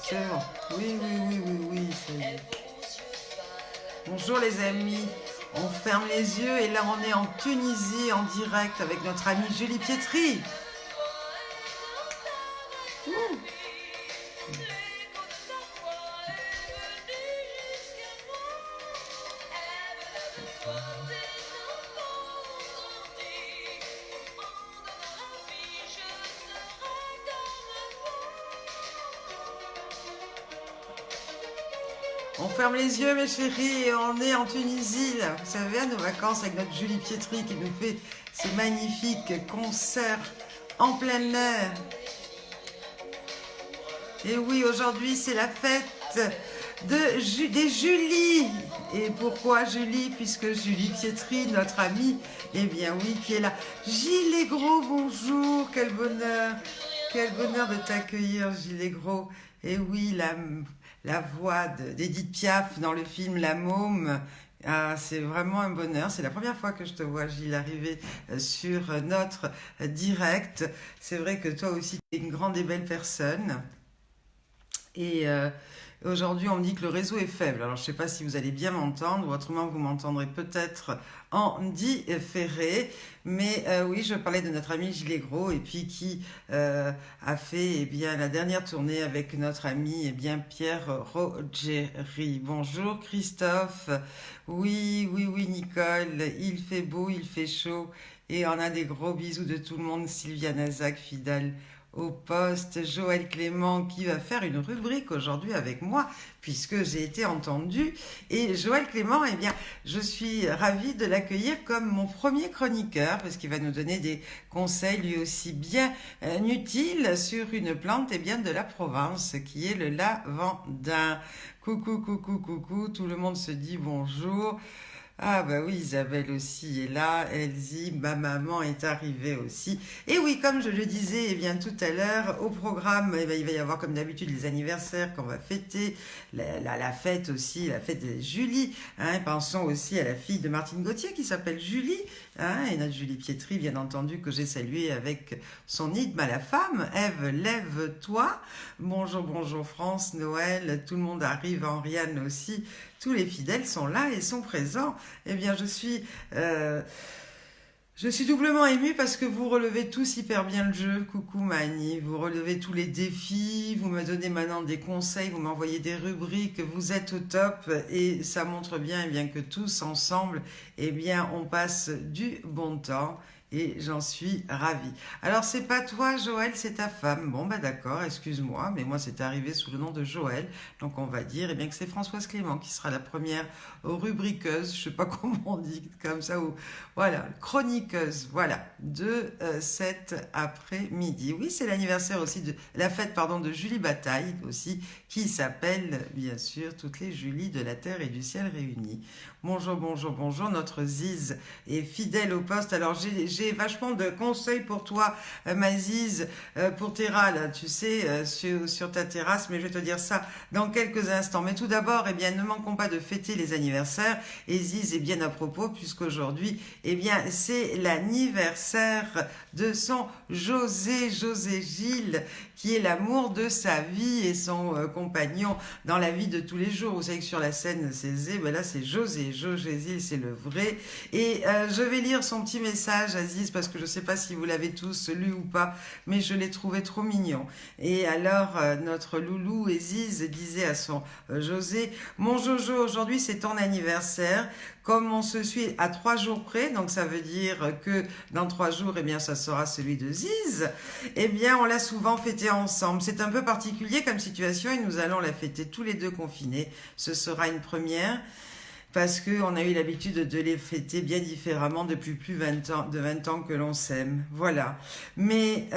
C'est bon. Oui, oui, oui, oui, oui, ça y est. Bonjour les amis. On ferme les yeux et là on est en Tunisie en direct avec notre amie Julie Pietri. Ouh. On ferme les yeux mes chéris et on est en Tunisie là. Vous savez, à nos vacances avec notre Julie Pietri qui nous fait ces magnifiques concerts en plein air. Et oui, aujourd'hui c'est la fête des Julie. Et pourquoi Julie? Puisque Julie Pietri, notre amie, eh bien oui, qui est là. Gilles Gros, bonjour, quel bonheur. Quel bonheur de t'accueillir, Gilles Gros. Et oui, la voix d'Edith Piaf dans le film La Môme. Ah, c'est vraiment un bonheur. C'est la première fois que je te vois, Gilles, arriver sur notre direct. C'est vrai que toi aussi, tu es une grande et belle personne. Et aujourd'hui, on me dit que le réseau est faible. Alors, je ne sais pas si vous allez bien m'entendre, ou autrement, vous m'entendrez peut-être en différé. Mais oui, je parlais de notre ami Gilles Gros, et puis qui a fait eh bien, la dernière tournée avec notre ami eh bien, Pierre Rogeri. Bonjour Christophe. Oui, oui, oui, Nicole. Il fait beau, il fait chaud. Et on a des gros bisous de tout le monde. Sylvia Nazac, fidèle au poste, Joël Clément qui va faire une rubrique aujourd'hui avec moi puisque j'ai été entendue. Et Joël Clément, eh bien, je suis ravie de l'accueillir comme mon premier chroniqueur parce qu'il va nous donner des conseils lui aussi bien utiles sur une plante eh bien, de la Provence qui est le lavandin. Coucou, coucou, coucou, tout le monde se dit bonjour. Ah bah oui, Isabelle aussi est là, Elsie, ma maman est arrivée aussi. Et oui, comme je le disais eh bien, tout à l'heure, au programme, eh bien, il va y avoir comme d'habitude les anniversaires qu'on va fêter, la fête aussi, la fête de Julie. Hein, pensons aussi à la fille de Martine Gauthier qui s'appelle Julie, hein, et notre Julie Pietri, bien entendu, que j'ai saluée avec son hymne à la femme. Ève, lève-toi. Bonjour, bonjour France, Noël, tout le monde arrive, Henriane aussi. Tous les fidèles sont là et sont présents. Eh bien, je suis doublement émue parce que vous relevez tous hyper bien le jeu. Coucou Mani, vous relevez tous les défis, vous me donnez maintenant des conseils, vous m'envoyez des rubriques, vous êtes au top et ça montre bien, eh bien que tous ensemble, eh bien, on passe du bon temps. Et j'en suis ravie. Alors, c'est pas toi, Joël, c'est ta femme. Bon, bah d'accord, excuse-moi, mais moi, c'est arrivé sous le nom de Joël. Donc, on va dire eh bien, que c'est Françoise Clément qui sera la première rubriqueuse, je sais pas comment on dit, comme ça, ou voilà, chroniqueuse, voilà, de cet après-midi. Oui, c'est l'anniversaire aussi de la fête, pardon, de Julie Bataille aussi, qui s'appelle, bien sûr, toutes les Julie de la terre et du ciel réunies. Bonjour, bonjour, bonjour, notre Ziz est fidèle au poste. Alors, j'ai vachement de conseils pour toi, ma Ziz, pour tes rats, là, tu sais, sur ta terrasse, mais je vais te dire ça dans quelques instants. Mais tout d'abord, eh bien, ne manquons pas de fêter les anniversaires. Et Ziz est bien à propos, puisqu'aujourd'hui, eh bien, c'est l'anniversaire de son José Gilles, qui est l'amour de sa vie et son compagnon dans la vie de tous les jours. Vous savez que sur la scène, c'est Zé, ben là, c'est José Gilles, c'est le vrai. Et je vais lire son petit message, Aziz, parce que je ne sais pas si vous l'avez tous lu ou pas, mais je l'ai trouvé trop mignon. Et alors, notre loulou Aziz disait à son José, mon Jojo, aujourd'hui c'est ton anniversaire. Comme on se suit à 3 jours près, donc ça veut dire que dans 3 jours, eh bien, ça sera celui de Ziz, eh bien, on l'a souvent fêté ensemble. C'est un peu particulier comme situation et nous allons la fêter tous les deux confinés. Ce sera une première parce qu'on a eu l'habitude de les fêter bien différemment depuis plus de 20 ans que l'on s'aime. Voilà. Mais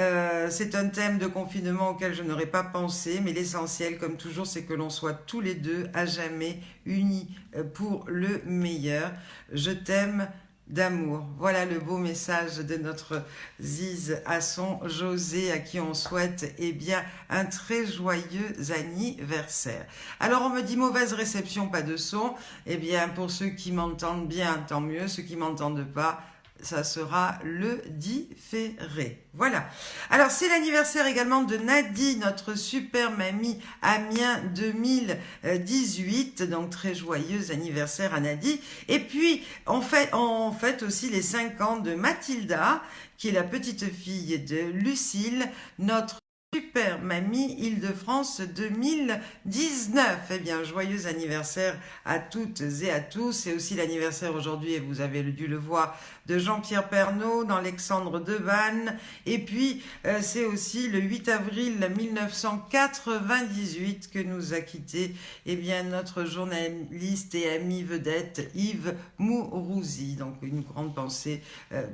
c'est un thème de confinement auquel je n'aurais pas pensé, mais l'essentiel, comme toujours, c'est que l'on soit tous les deux à jamais unis pour le meilleur. Je t'aime d'amour. Voilà le beau message de notre Ziz à son José, à qui on souhaite eh bien, un très joyeux anniversaire. Alors on me dit mauvaise réception, pas de son. Eh bien pour ceux qui m'entendent bien, tant mieux. Ceux qui m'entendent pas, ça sera le différé. Voilà. Alors, c'est l'anniversaire également de Nadie, notre super mamie Amiens 2018. Donc, très joyeux anniversaire à Nadie. Et puis, on fête aussi les 5 ans de Mathilda, qui est la petite fille de Lucille, notre super mamie Île-de-France 2019. Eh bien, joyeux anniversaire à toutes et à tous. C'est aussi l'anniversaire aujourd'hui, et vous avez dû le voir, de Jean-Pierre Pernaut dans Alexandre de Vannes. Et puis, c'est aussi le 8 avril 1998 que nous a quitté, eh bien, notre journaliste et ami vedette Yves Mourouzi. Donc, une grande pensée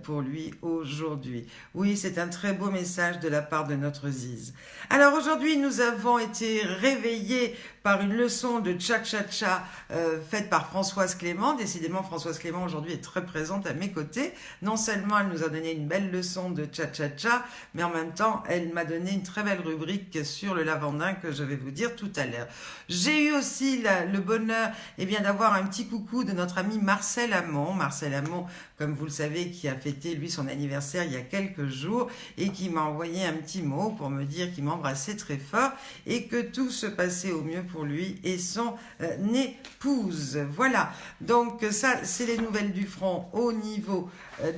pour lui aujourd'hui. Oui, c'est un très beau message de la part de notre Ziz. Alors aujourd'hui, nous avons été réveillés par une leçon de cha-cha-cha faite par Françoise Clément. Décidément, Françoise Clément aujourd'hui est très présente à mes côtés. Non seulement elle nous a donné une belle leçon de cha-cha-cha, mais en même temps, elle m'a donné une très belle rubrique sur le lavandin que je vais vous dire tout à l'heure. J'ai eu aussi le bonheur d'avoir un petit coucou de notre ami Marcel Amont. Marcel Amont, comme vous le savez, qui a fêté lui son anniversaire il y a quelques jours et qui m'a envoyé un petit mot pour me dire qu'il m'embrassait très fort et que tout se passait au mieux pour lui et son épouse. Voilà, donc ça c'est les nouvelles du front au niveau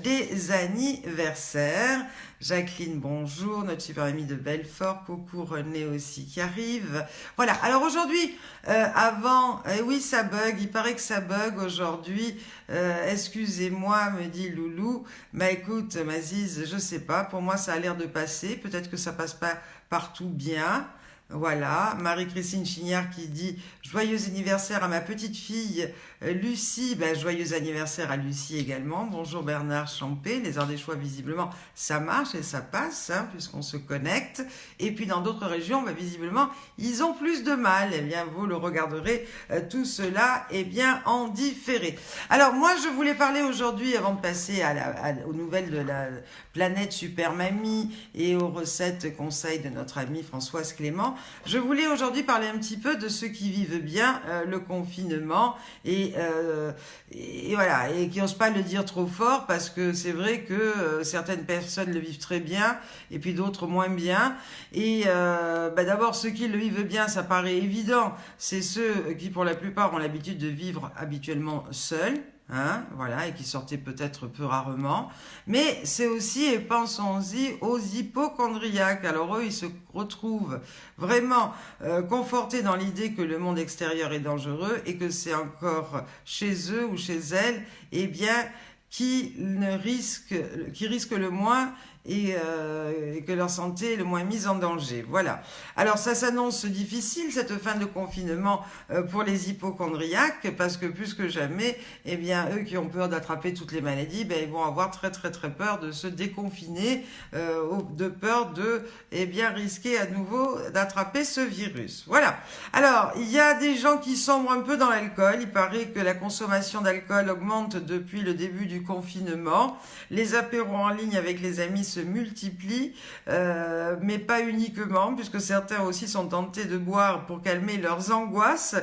des anniversaires. Jacqueline, bonjour, notre super amie de Belfort, coucou René aussi qui arrive. Voilà, alors aujourd'hui, oui ça bug, il paraît que ça bug aujourd'hui, excusez-moi, me dit Loulou. Bah écoute, Maziz, je sais pas, pour moi ça a l'air de passer, peut-être que ça passe pas partout bien. Voilà, Marie-Christine Chignard qui dit « Joyeux anniversaire à ma petite fille Lucie ». Ben, joyeux anniversaire à Lucie également. Bonjour Bernard Champé. Les Ardéchois, visiblement, ça marche et ça passe, hein, puisqu'on se connecte. Et puis dans d'autres régions, ben, visiblement, ils ont plus de mal. Eh bien, vous le regarderez tout cela en différé. Alors, moi, je voulais parler aujourd'hui, avant de passer aux nouvelles de la planète Super Mamie et aux recettes conseils de notre amie Françoise Clément. Je voulais aujourd'hui parler un petit peu de ceux qui vivent bien le confinement et voilà, et qui n'osent pas le dire trop fort parce que c'est vrai que certaines personnes le vivent très bien et puis d'autres moins bien. Et d'abord, ceux qui le vivent bien, ça paraît évident, c'est ceux qui pour la plupart ont l'habitude de vivre habituellement seuls. Hein, voilà, et qui sortaient peut-être peu rarement, mais c'est aussi, et pensons-y, aux hypochondriaques. Alors eux, ils se retrouvent vraiment confortés dans l'idée que le monde extérieur est dangereux et que c'est encore chez eux ou chez elles, qui risquent le moins et que leur santé est le moins mise en danger. Voilà. Alors ça s'annonce difficile cette fin de confinement pour les hypochondriaques parce que plus que jamais, eux qui ont peur d'attraper toutes les maladies, ils vont avoir très très très peur de se déconfiner, de peur de risquer à nouveau d'attraper ce virus. Voilà. Alors il y a des gens qui sombrent un peu dans l'alcool. Il paraît que la consommation d'alcool augmente depuis le début du confinement. Les apéros en ligne avec les amis se multiplient, mais pas uniquement, puisque certains aussi sont tentés de boire pour calmer leurs angoisses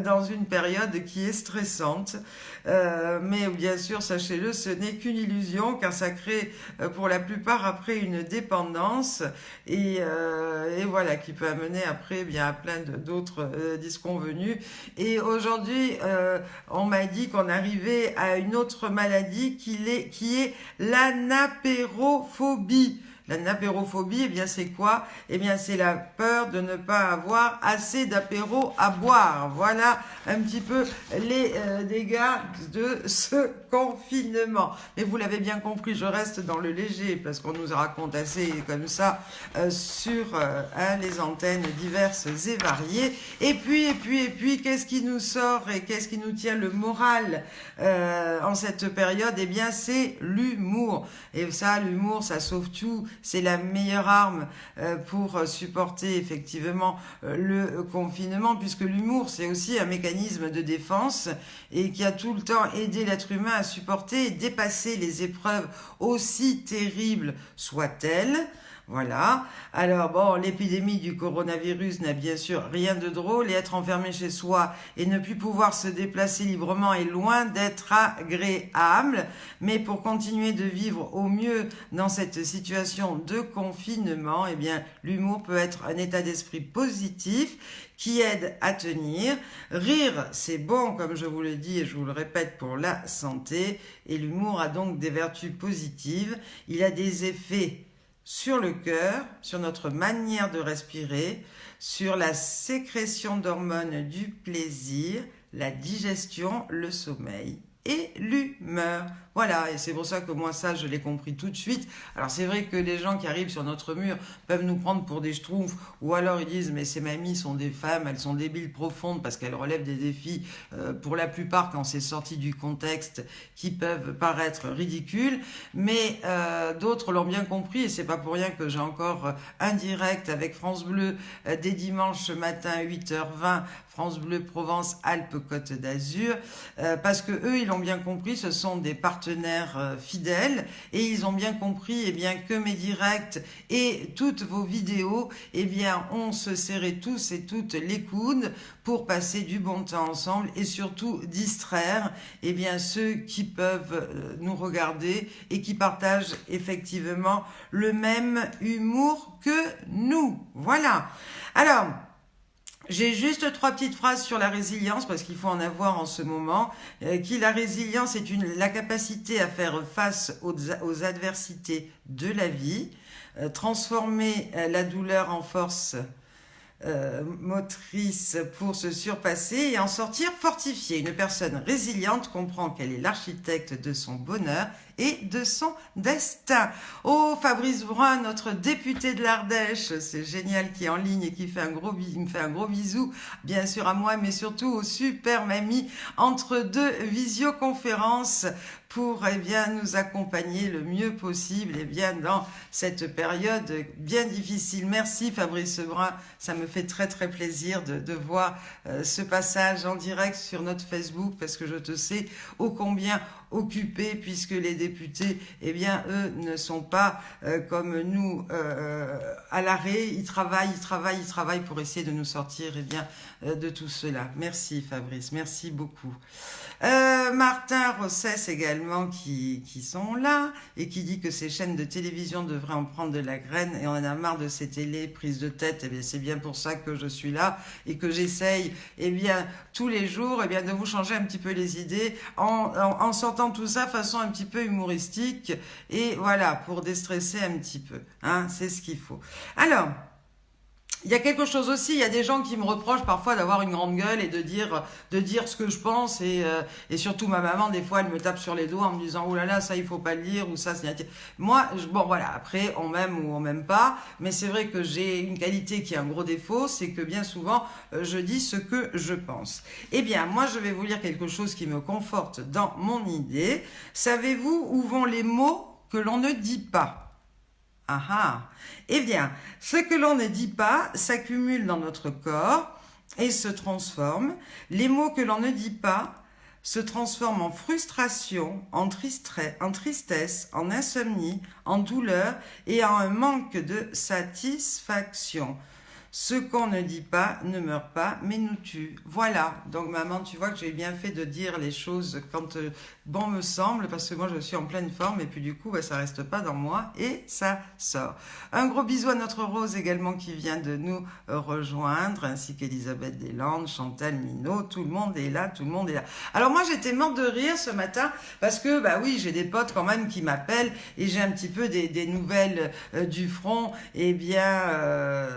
dans une période qui est stressante. Mais bien sûr, sachez-le, ce n'est qu'une illusion, car ça crée pour la plupart après une dépendance et voilà, qui peut amener après à plein d'autres disconvenus. Et aujourd'hui, on m'a dit qu'on arrivait à une autre maladie qui est l'anapérophobie. L'anapérophobie, c'est quoi? C'est la peur de ne pas avoir assez d'apéro à boire. Voilà un petit peu les dégâts de ce confinement. Mais vous l'avez bien compris, je reste dans le léger parce qu'on nous raconte assez comme ça sur les antennes diverses et variées. Et puis, qu'est-ce qui nous sort et qu'est-ce qui nous tient le moral en cette période? C'est l'humour. Et ça, l'humour, ça sauve tout. C'est la meilleure arme pour supporter effectivement le confinement, puisque l'humour, c'est aussi un mécanisme de défense et qui a tout le temps aidé l'être humain à supporter et dépasser les épreuves aussi terribles soient-elles. Voilà. Alors bon, l'épidémie du coronavirus n'a bien sûr rien de drôle et être enfermé chez soi et ne plus pouvoir se déplacer librement est loin d'être agréable. Mais pour continuer de vivre au mieux dans cette situation de confinement, eh bien, l'humour peut être un état d'esprit positif qui aide à tenir. Rire, c'est bon, comme je vous le dis et je vous le répète, pour la santé. Et l'humour a donc des vertus positives. Il a des effets sur le cœur, sur notre manière de respirer, sur la sécrétion d'hormones du plaisir, la digestion, le sommeil et l'humeur. Voilà, et c'est pour ça que moi ça je l'ai compris tout de suite. Alors c'est vrai que les gens qui arrivent sur notre mur peuvent nous prendre pour des schtroumpfs, ou alors ils disent mais ces mamies sont des femmes, elles sont débiles profondes parce qu'elles relèvent des défis, pour la plupart quand c'est sorti du contexte, qui peuvent paraître ridicules, mais d'autres l'ont bien compris et c'est pas pour rien que j'ai encore un direct avec France Bleu dès dimanche matin 8h20, France Bleu Provence Alpes Côte d'Azur, parce que eux ils l'ont bien compris, ce sont des partenaires fidèles et ils ont bien compris eh bien, que mes directs et toutes vos vidéos eh bien, on se serrait tous et toutes les coudes pour passer du bon temps ensemble et surtout distraire eh bien, ceux qui peuvent nous regarder et qui partagent effectivement le même humour que nous. Voilà. Alors, j'ai juste 3 petites phrases sur la résilience parce qu'il faut en avoir en ce moment. La résilience est la capacité à faire face aux adversités de la vie, transformer la douleur en force motrice pour se surpasser et en sortir fortifié. Une personne résiliente comprend qu'elle est l'architecte de son bonheur et de son destin. Oh, Fabrice Brun, notre député de l'Ardèche, c'est génial, qui est en ligne et qui me fait un gros bisou, bien sûr à moi, mais surtout aux super mamies entre deux visioconférences pour eh bien, nous accompagner le mieux possible eh bien, dans cette période bien difficile. Merci Fabrice Brun, ça me fait très très plaisir de voir ce passage en direct sur notre Facebook parce que je te sais ô combien occupés puisque les députés, eh bien, eux ne sont pas comme nous à l'arrêt. Ils travaillent pour essayer de nous sortir eh bien, de tout cela. Merci Fabrice, merci beaucoup. Martin Rossès également qui sont là et qui dit que ces chaînes de télévision devraient en prendre de la graine et on en a marre de ces télés prises de tête. Eh bien, c'est bien pour ça que je suis là et que j'essaye eh bien, tous les jours eh bien, de vous changer un petit peu les idées en sortant tout ça façon un petit peu humoristique et voilà, pour déstresser un petit peu. Hein, c'est ce qu'il faut. Alors, il y a quelque chose aussi, il y a des gens qui me reprochent parfois d'avoir une grande gueule et de dire ce que je pense et surtout ma maman, des fois, elle me tape sur les doigts en me disant « Oh là là, ça, il faut pas le dire » ou ça, c'est... Moi, bon voilà, après, on m'aime ou on m'aime pas, mais c'est vrai que j'ai une qualité qui est un gros défaut, c'est que bien souvent, je dis ce que je pense. Eh bien, moi, je vais vous lire quelque chose qui me conforte dans mon idée. Savez-vous où vont les mots que l'on ne dit pas ? Ah ah. Eh bien, ce que l'on ne dit pas s'accumule dans notre corps et se transforme. Les mots que l'on ne dit pas se transforment en frustration, en tristesse, en insomnie, en douleur et en un manque de satisfaction. Ce qu'on ne dit pas ne meurt pas, mais nous tue. Voilà. Donc, maman, tu vois que j'ai bien fait de dire les choses quand bon me semble, parce que moi, je suis en pleine forme, et puis du coup, ça reste pas dans moi, et ça sort. Un gros bisou à notre Rose également, qui vient de nous rejoindre, ainsi qu'Elisabeth Deslandes, Chantal Minot, tout le monde est là, tout le monde est là. Alors, moi, j'étais morte de rire ce matin, parce que, oui, j'ai des potes quand même qui m'appellent, et j'ai un petit peu des nouvelles du front, et bien...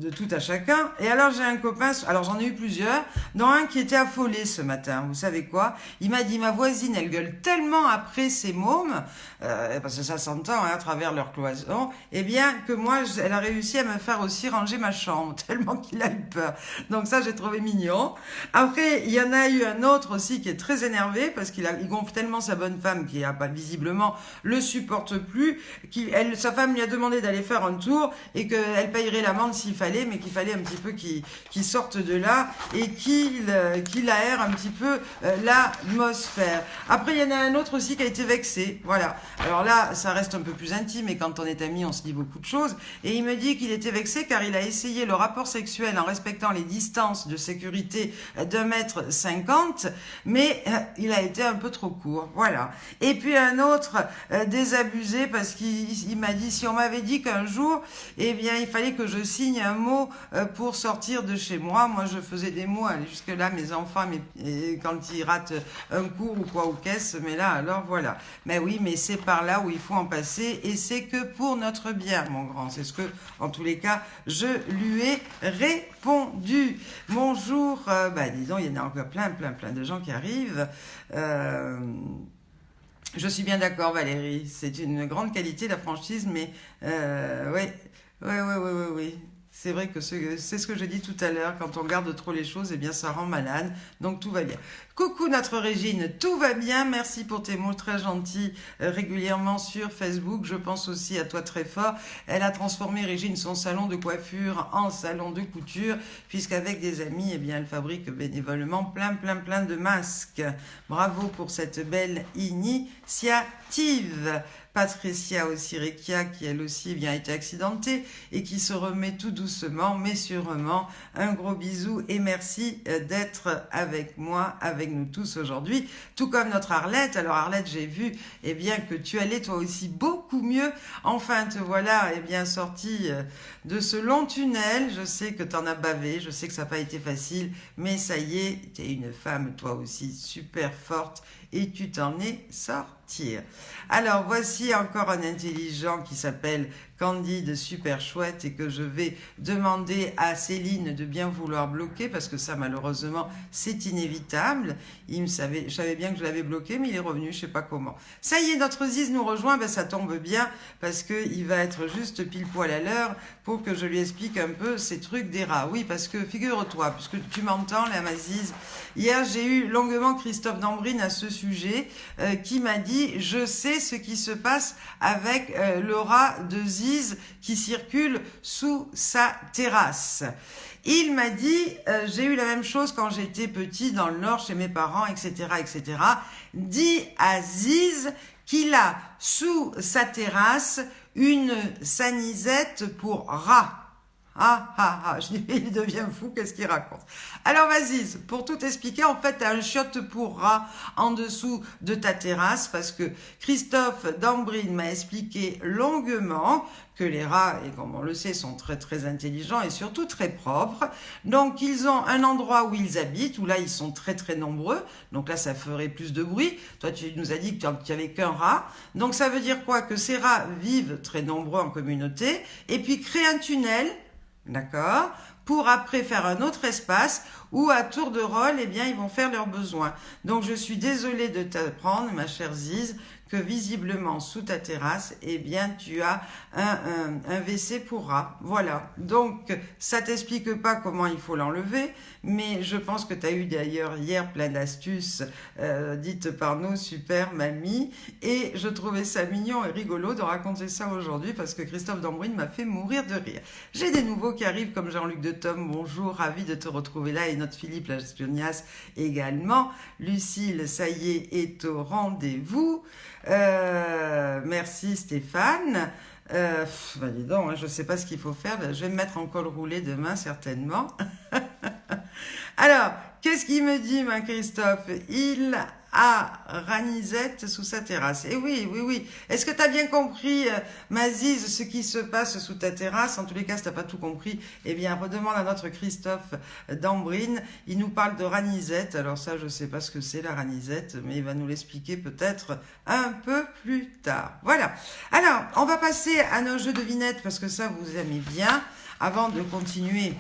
de tout à chacun. Et alors j'ai un copain, alors j'en ai eu plusieurs, dont un qui était affolé ce matin. Vous savez quoi? Il m'a dit, ma voisine, elle gueule tellement après ses mômes, parce que ça s'entend à travers leur cloison, eh bien que moi, elle a réussi à me faire aussi ranger ma chambre, tellement qu'il a eu peur. Donc ça, j'ai trouvé mignon. Après, il y en a eu un autre aussi qui est très énervé, parce qu'il gonfle tellement sa bonne femme, qui a pas visiblement le supporte plus, sa femme lui a demandé d'aller faire un tour, et qu'elle payerait l'amende s'il fallait fallait, mais qu'il fallait un petit peu qu'il sorte de là et qu'il aère un petit peu l'atmosphère. Après, il y en a un autre aussi qui a été vexé. Voilà. Alors là, ça reste un peu plus intime, et quand on est amis, on se dit beaucoup de choses. Et il me dit qu'il était vexé car il a essayé le rapport sexuel en respectant les distances de sécurité d'1,50 m, mais il a été un peu trop court. Voilà. Et puis un autre désabusé parce qu'il m'a dit, si on m'avait dit qu'un jour, eh bien, il fallait que je signe un mot pour sortir de chez moi. Moi, je faisais des mots, aller jusque-là, mes enfants, quand ils ratent un cours ou quoi, ou qu'est-ce, mais là, alors voilà. Mais oui, mais c'est par là où il faut en passer, et c'est que pour notre bien, mon grand. C'est ce que, en tous les cas, je lui ai répondu. Bonjour, disons, il y en a encore plein de gens qui arrivent. Je suis bien d'accord, Valérie. C'est une grande qualité, la franchise, mais oui. C'est vrai que c'est ce que j'ai dit tout à l'heure. Quand on garde trop les choses, eh bien, ça rend malade. Donc, tout va bien. Coucou, notre Régine. Tout va bien. Merci pour tes mots très gentils régulièrement sur Facebook. Je pense aussi à toi très fort. Elle a transformé, Régine, son salon de coiffure en salon de couture, puisqu'avec des amis, eh bien, elle fabrique bénévolement plein de masques. Bravo pour cette belle initiative. Patricia Osirikia, qui elle aussi a été accidentée et qui se remet tout doucement mais sûrement. Un gros bisou et merci d'être avec moi, avec nous tous aujourd'hui, tout comme notre Arlette. Alors Arlette, j'ai vu que tu allais toi aussi beaucoup mieux. Enfin, te voilà sortie de ce long tunnel. Je sais que tu en as bavé, je sais que ça n'a pas été facile, mais ça y est, tu es une femme toi aussi super forte et tu t'en es sortie. Alors voici encore un intelligent qui s'appelle Candide, super chouette, et que je vais demander à Céline de bien vouloir bloquer, parce que ça malheureusement c'est inévitable. Je savais bien que je l'avais bloqué, mais il est revenu, je sais pas comment. Ça y est, notre Ziz nous rejoint, ça tombe bien, parce qu'il va être juste pile poil à l'heure pour que je lui explique un peu ces trucs des rats. Oui, parce que figure-toi, puisque tu m'entends là, ma Ziz, hier j'ai eu longuement Christophe Dambrine à ce sujet, qui m'a dit, je sais ce qui se passe avec le rat de Ziz qui circule sous sa terrasse. Il m'a dit, j'ai eu la même chose quand j'étais petit dans le Nord chez mes parents, etc. Dis à Ziz qu'il a sous sa terrasse une sanisette pour rat. Je dis, il devient fou, qu'est-ce qu'il raconte? Alors vas-y, pour tout expliquer, en fait, tu as un chiotte pour rat en dessous de ta terrasse, parce que Christophe Dambrine m'a expliqué longuement que les rats, et comme on le sait, sont très intelligents et surtout très propres. Donc ils ont un endroit où ils habitent, où là ils sont très nombreux, donc là ça ferait plus de bruit. Toi tu nous as dit que tu n'avais qu'un rat, donc ça veut dire quoi? Que ces rats vivent très nombreux en communauté, et puis créent un tunnel, d'accord, pour après faire un autre espace où à tour de rôle, ils vont faire leurs besoins. Donc je suis désolée de t'apprendre, ma chère Ziz, que visiblement sous ta terrasse, tu as un WC pour rat. Voilà. Donc ça t'explique pas comment il faut l'enlever, mais je pense que tu as eu d'ailleurs hier plein d'astuces dites par nos super mamies, et je trouvais ça mignon et rigolo de raconter ça aujourd'hui, parce que Christophe Dambrine m'a fait mourir de rire. J'ai des nouveaux qui arrivent comme Jean-Luc de Tom, bonjour, ravi de te retrouver là, et notre Philippe Laspurnias également. Lucille, ça y est au rendez-vous. Merci Stéphane. Dis donc, je ne sais pas ce qu'il faut faire. Je vais me mettre en col roulé demain, certainement. Alors, qu'est-ce qu'il me dit, Christophe? Il a Ranisette sous sa terrasse. Et oui. Est-ce que tu as bien compris, Maziz, ce qui se passe sous ta terrasse? En tous les cas, si tu n'as pas tout compris, redemande à notre Christophe Dambrine. Il nous parle de Ranisette. Alors ça, je ne sais pas ce que c'est, la Ranisette, mais il va nous l'expliquer peut-être un peu plus tard. Voilà. Alors, on va passer à nos jeux de devinettes, parce que ça, vous aimez bien, avant de continuer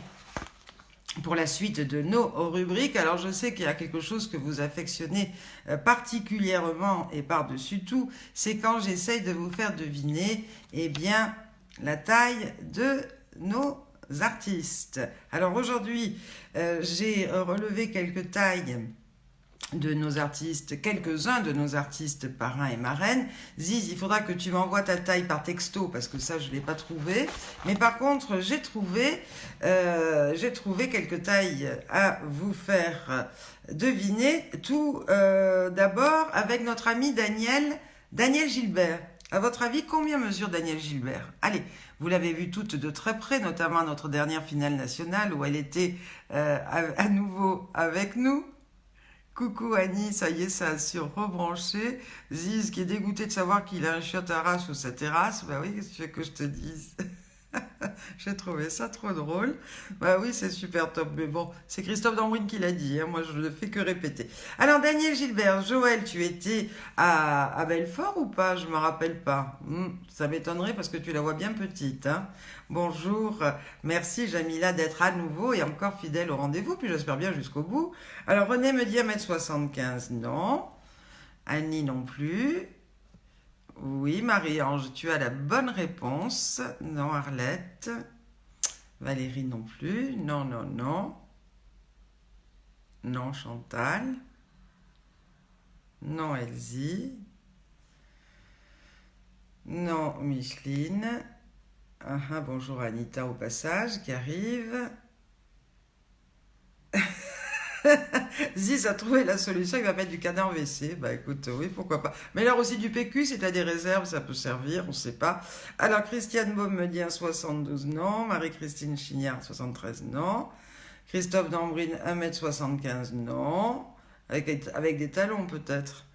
pour la suite de nos rubriques. Alors je sais qu'il y a quelque chose que vous affectionnez particulièrement et par-dessus tout, c'est quand j'essaye de vous faire deviner la taille de nos artistes. Alors aujourd'hui, j'ai relevé quelques tailles de nos artistes, quelques-uns de nos artistes parrains et marraines. Ziz, il faudra que tu m'envoies ta taille par texto parce que ça je ne l'ai pas trouvé. Mais par contre, j'ai trouvé quelques tailles à vous faire deviner. Tout d'abord avec notre ami Daniel Gilbert. À votre avis, combien mesure Daniel Gilbert? Allez, vous l'avez vu toutes de très près, notamment à notre dernière finale nationale où elle était à nouveau avec nous. Coucou Annie, ça y est, ça a rebranché. Ziz qui est dégoûté de savoir qu'il a un chiotte à rats sous sa terrasse. Bah oui, qu'est-ce que tu veux que je te dise? J'ai trouvé ça trop drôle. Bah oui, c'est super top. Mais bon, c'est Christophe Dambrine qui l'a dit. Hein. Moi, je ne fais que répéter. Alors, Daniel Gilbert, Joël, tu étais à Belfort ou pas? Je me rappelle pas. Ça m'étonnerait parce que tu la vois bien petite. Hein. Bonjour. Merci, Jamila, d'être à nouveau et encore fidèle au rendez-vous. Puis j'espère bien jusqu'au bout. Alors, René me dit 1m75. Non. Annie non plus. Oui, Marie-Ange, tu as la bonne réponse. Non, Arlette. Valérie non plus. Non, non, non. Non, Chantal. Non, Elsie. Non, Micheline. Bonjour Anita au passage qui arrive. Ziz a trouvé la solution, il va mettre du canard WC. Bah écoute, oui, pourquoi pas. Mais alors aussi du PQ, si tu as des réserves, ça peut servir, on ne sait pas. Alors Christiane Baume me dit un 72, non. Marie-Christine Chignard, 73, non. Christophe Dambrine, 1m75, non. Avec des talons peut-être.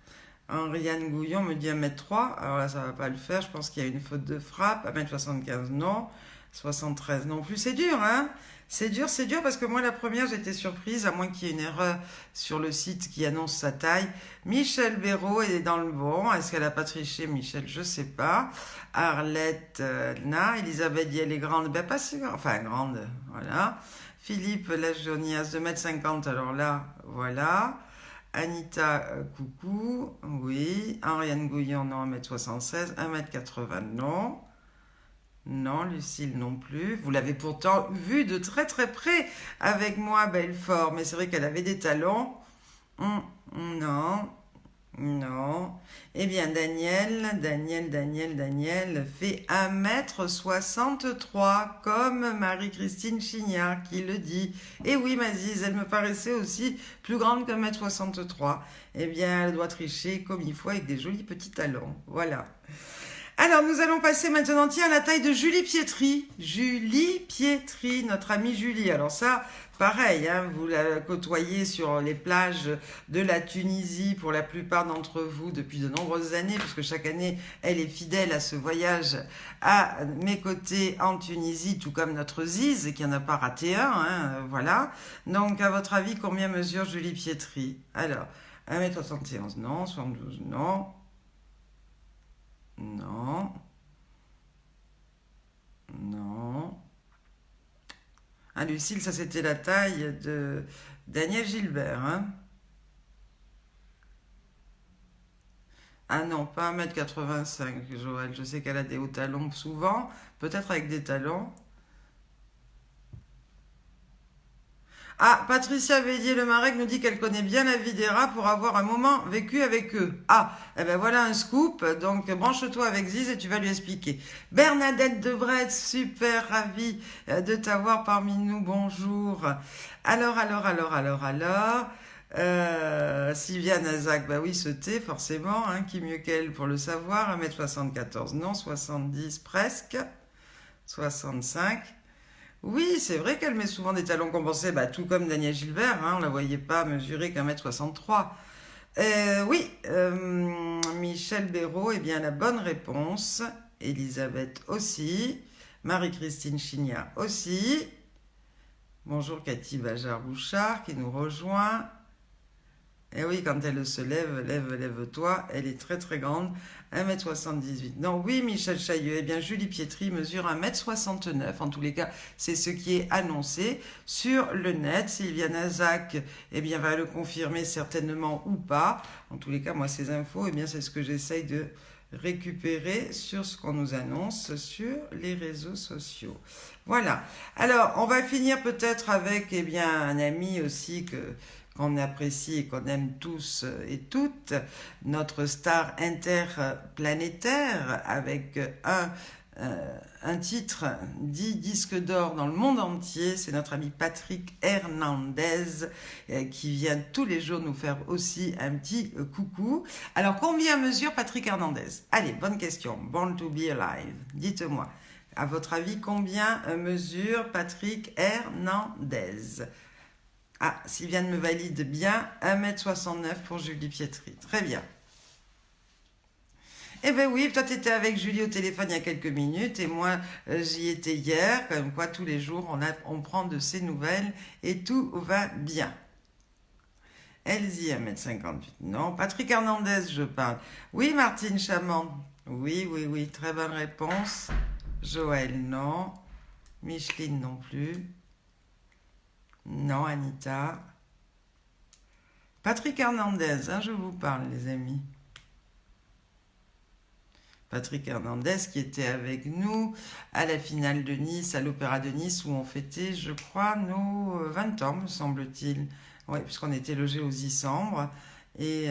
Henriane Gouillon me dit 1m3. Alors là, ça va pas le faire, je pense qu'il y a une faute de frappe. 1m75, non. 73 non plus. C'est dur, hein? C'est dur parce que moi, la première, j'étais surprise, à moins qu'il y ait une erreur sur le site qui annonce sa taille. Michel Béraud est dans le bon. Est-ce qu'elle a pas triché, Michel? Je sais pas. Arlette, Elisabeth dit elle est grande. Ben, pas si grande. Enfin, grande, voilà. Philippe Lajonias, 2m50, alors là, voilà. Anita, coucou. Oui. Henriane Gouillon, non, 1m76. 1m80, non. Non, Lucille non plus. Vous l'avez pourtant vu de très très près avec moi, Belfort. Mais c'est vrai qu'elle avait des talons. Non, non. Eh bien, Daniel fait 1m63, comme Marie-Christine Chignard qui le dit. Et oui, Mazise, elle me paraissait aussi plus grande qu'1m63. Eh bien, elle doit tricher comme il faut avec des jolis petits talons. Voilà. Alors, nous allons passer maintenant, tiens, à la taille de Julie Pietri. Julie Pietri, notre amie Julie. Alors ça, pareil, hein, vous la côtoyez sur les plages de la Tunisie pour la plupart d'entre vous depuis de nombreuses années, puisque chaque année, elle est fidèle à ce voyage à mes côtés en Tunisie, tout comme notre Ziz, qui n'en a pas raté un, hein, voilà. Donc, à votre avis, combien mesure Julie Pietri? Alors, 1m71, non, 72, non. Non. Non. Ah, Lucille, ça c'était la taille de Daniel Gilbert. Hein. Ah non, pas 1m85, Joël. Je sais qu'elle a des hauts talons souvent, peut-être avec des talons. Ah, Patricia Védier-Le Marec nous dit qu'elle connaît bien la vie des rats pour avoir un moment vécu avec eux. Ah, eh ben voilà un scoop, donc branche-toi avec Ziz et tu vas lui expliquer. Bernadette Debret, super ravie de t'avoir parmi nous, bonjour. Alors, Sylvia Nazac, bah oui, ce thé, forcément, hein, qui mieux qu'elle pour le savoir, 1m74, non, 70 presque, 65. Oui, c'est vrai qu'elle met souvent des talons compensés, bah, tout comme Daniel Gilbert, hein, on la voyait pas mesurer qu'1m63. Oui, Michel Béraud, eh bien la bonne réponse. Elisabeth aussi. Marie-Christine Chignard aussi. Bonjour Cathy Bajard-Bouchard qui nous rejoint. Et oui, quand elle se lève-toi, elle est très très grande, 1m78. Non, oui, Michel Chailleux, eh bien Julie Pietri mesure 1m69, en tous les cas, c'est ce qui est annoncé sur le net. Sylvia Nazac, eh bien, va le confirmer certainement ou pas. En tous les cas, moi, ces infos, eh bien, c'est ce que j'essaye de récupérer sur ce qu'on nous annonce sur les réseaux sociaux. Voilà. Alors, on va finir peut-être avec, eh bien, un ami aussi qu'on apprécie et qu'on aime tous et toutes, notre star interplanétaire avec un titre 10 disques d'or dans le monde entier. C'est notre ami Patrick Hernandez qui vient tous les jours nous faire aussi un petit coucou. Alors, combien mesure Patrick Hernandez? Allez, bonne question. Born to be alive. Dites-moi, à votre avis, combien mesure Patrick Hernandez? Ah, Sylviane me valide bien. 1m69 pour Julie Pietri. Très bien. Eh ben oui, toi tu étais avec Julie au téléphone il y a quelques minutes et moi j'y étais hier, comme quoi tous les jours on prend de ses nouvelles et tout va bien. Elsie 1m58, non. Patrick Hernandez je parle. Oui Martine Chamand, oui, très bonne réponse. Joël non. Micheline non plus. Non Anita. Patrick Hernandez, hein, je vous parle les amis. Patrick Hernandez qui était avec nous à la finale de Nice, à l'Opéra de Nice, où on fêtait, je crois, nos 20 ans, me semble-t-il. Oui, puisqu'on était logés aux Issambres. Et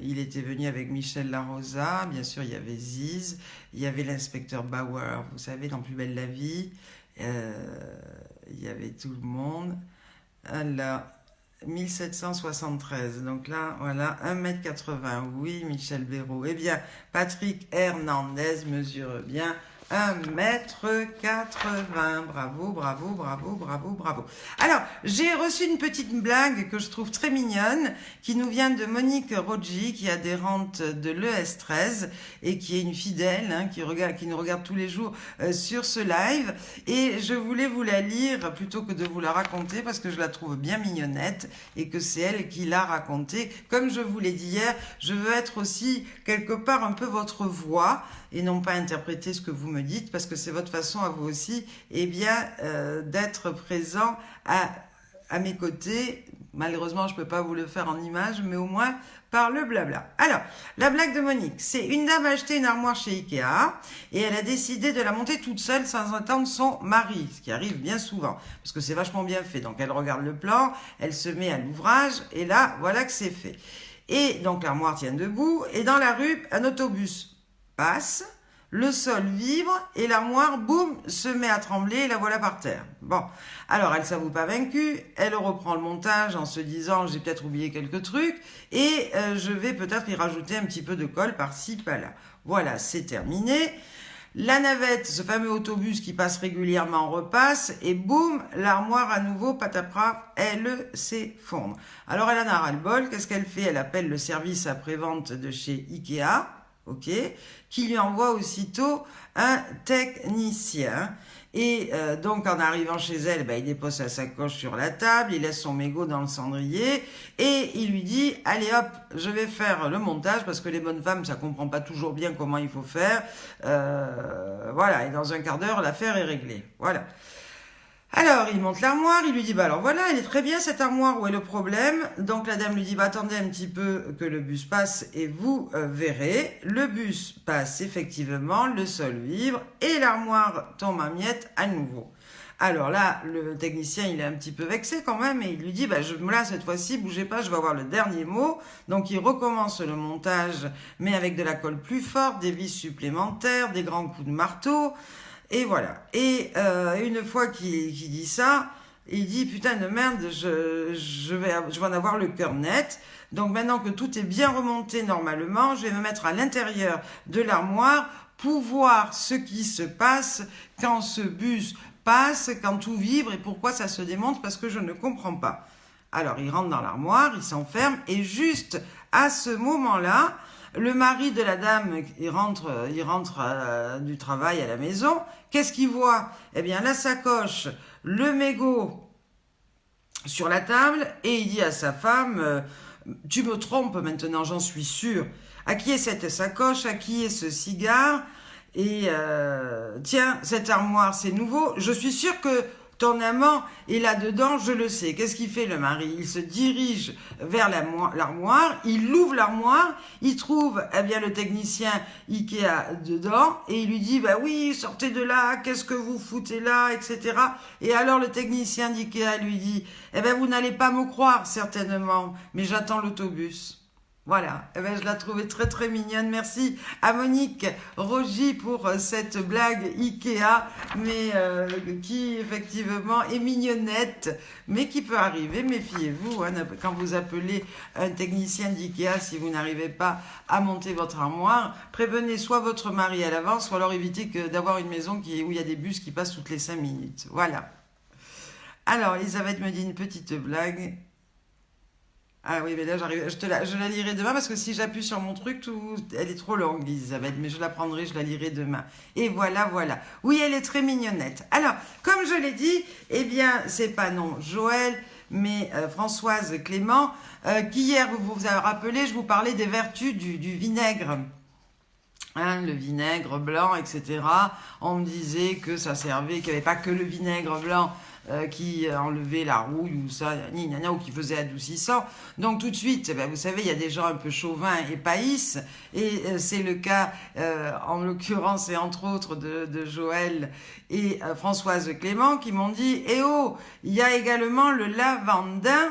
il était venu avec Michel Larosa, bien sûr, il y avait Ziz, il y avait l'inspecteur Bauer, vous savez, dans Plus belle la vie. Il y avait tout le monde. Alors, 1773, donc là, voilà, 1m80, oui, Michel Béraud. Eh bien, Patrick Hernandez mesure bien 1m80. Bravo. Alors, j'ai reçu une petite blague que je trouve très mignonne, qui nous vient de Monique Roggi, qui est adhérente de l'ES13 et qui est une fidèle, hein, qui nous regarde tous les jours sur ce live. Et je voulais vous la lire plutôt que de vous la raconter parce que je la trouve bien mignonnette et que c'est elle qui l'a racontée. Comme je vous l'ai dit hier, je veux être aussi quelque part un peu votre voix et non pas interpréter ce que vous me dites, parce que c'est votre façon à vous aussi, eh bien, d'être présent à mes côtés. Malheureusement, je ne peux pas vous le faire en image, mais au moins par le blabla. Alors, la blague de Monique, c'est une dame a acheté une armoire chez Ikea et elle a décidé de la monter toute seule sans attendre son mari, ce qui arrive bien souvent, parce que c'est vachement bien fait. Donc, elle regarde le plan, elle se met à l'ouvrage et là, voilà que c'est fait. Et donc, l'armoire tient debout et dans la rue, un autobus passe, le sol vibre et l'armoire, boum, se met à trembler et la voilà par terre. Bon, alors elle ne s'avoue pas vaincue, elle reprend le montage en se disant j'ai peut-être oublié quelques trucs et je vais peut-être y rajouter un petit peu de colle par-ci, par-là. Voilà, c'est terminé. La navette, ce fameux autobus qui passe régulièrement, repasse et boum, l'armoire à nouveau, patapra, elle s'effondre. Alors elle en a ras-le-bol, qu'est-ce qu'elle fait? Elle appelle le service après-vente de chez Ikea, ok, qui lui envoie aussitôt un technicien. Et donc en arrivant chez elle, il dépose sa sacoche sur la table, il laisse son mégot dans le cendrier et il lui dit « Allez hop, je vais faire le montage parce que les bonnes femmes, ça comprend pas toujours bien comment il faut faire. Voilà, et dans un quart d'heure, l'affaire est réglée. » Voilà. Alors, il monte l'armoire, il lui dit, alors voilà, elle est très bien cette armoire, où est le problème? Donc la dame lui dit, attendez un petit peu que le bus passe et vous verrez. Le bus passe effectivement, le sol vibre et l'armoire tombe en miettes à nouveau. Alors là, le technicien, il est un petit peu vexé quand même et il lui dit, là, cette fois-ci, bougez pas, je vais avoir le dernier mot. Donc il recommence le montage, mais avec de la colle plus forte, des vis supplémentaires, des grands coups de marteau. Et voilà. Et une fois qu'il dit ça, il dit putain de merde, je vais en avoir le cœur net. Donc maintenant que tout est bien remonté normalement, je vais me mettre à l'intérieur de l'armoire pour voir ce qui se passe quand ce bus passe, quand tout vibre et pourquoi ça se démonte parce que je ne comprends pas. Alors il rentre dans l'armoire, il s'enferme et juste à ce moment-là, le mari de la dame, il rentre du travail à la maison. Qu'est-ce qu'il voit? Eh bien, la sacoche, le mégot sur la table et il dit à sa femme, tu me trompes maintenant, j'en suis sûr. À qui est cette sacoche? À qui est ce cigare? Et tiens, cette armoire, c'est nouveau. Je suis sûr que ton amant est là-dedans, je le sais. Qu'est-ce qu'il fait le mari? Il se dirige vers l'armoire, il ouvre l'armoire, il trouve eh bien le technicien Ikea dedans et il lui dit bah oui, sortez de là, qu'est-ce que vous foutez là, etc. Et alors le technicien d'Ikea lui dit eh ben vous n'allez pas me croire certainement, mais j'attends l'autobus. Voilà, eh ben, je la trouvais très très mignonne. Merci à Monique Rogy pour cette blague Ikea, mais qui effectivement est mignonnette, mais qui peut arriver. Méfiez-vous hein, quand vous appelez un technicien d'Ikea si vous n'arrivez pas à monter votre armoire. Prévenez soit votre mari à l'avance, soit alors évitez d'avoir une maison où il y a des bus qui passent toutes les 5 minutes. Voilà. Alors, Elisabeth me dit une petite blague. Ah oui, mais là, je la lirai demain parce que si j'appuie sur mon truc, elle est trop longue, Elisabeth, mais je la prendrai, je la lirai demain. Et voilà, voilà. Oui, elle est très mignonnette. Alors, comme je l'ai dit, eh bien, c'est pas non Joël, mais Françoise Clément, qui hier, vous vous avez rappelé, je vous parlais des vertus du vinaigre. Hein, le vinaigre blanc, etc. On me disait que ça servait, qu'il n'y avait pas que le vinaigre blanc qui enlevait la rouille ou ça, ou qui faisait adoucissant. Donc tout de suite, vous savez, il y a des gens un peu chauvins et païsses, et c'est le cas, en l'occurrence, et entre autres, de Joël et Françoise Clément, qui m'ont dit « Eh oh, il y a également le lavandin ».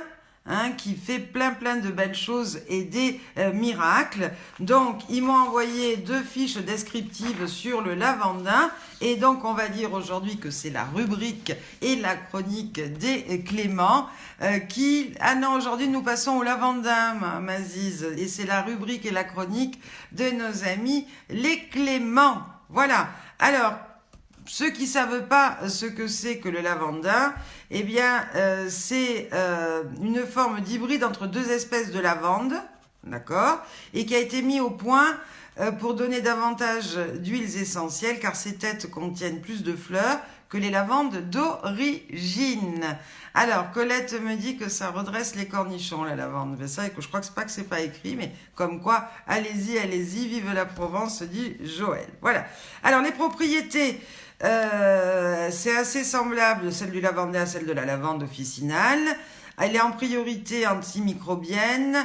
Hein, qui fait plein de belles choses et des miracles. Donc, ils m'ont envoyé 2 fiches descriptives sur le lavandin. Et donc, on va dire aujourd'hui que c'est la rubrique et la chronique des Cléments Ah non, aujourd'hui, nous passons au lavandin, Maziz. Et c'est la rubrique et la chronique de nos amis les Cléments. Voilà. Alors, ceux qui ne savent pas ce que c'est que le lavandin, eh bien, c'est une forme d'hybride entre 2 espèces de lavande, d'accord, et qui a été mis au point pour donner davantage d'huiles essentielles, car ces têtes contiennent plus de fleurs que les lavandes d'origine. Alors, Colette me dit que ça redresse les cornichons, la lavande. Mais ça, je crois que c'est pas écrit, mais comme quoi, allez-y, vive la Provence, dit Joël. Voilà. Alors, les propriétés... c'est assez semblable, celle du lavandin à celle de la lavande officinale. Elle est en priorité antimicrobienne,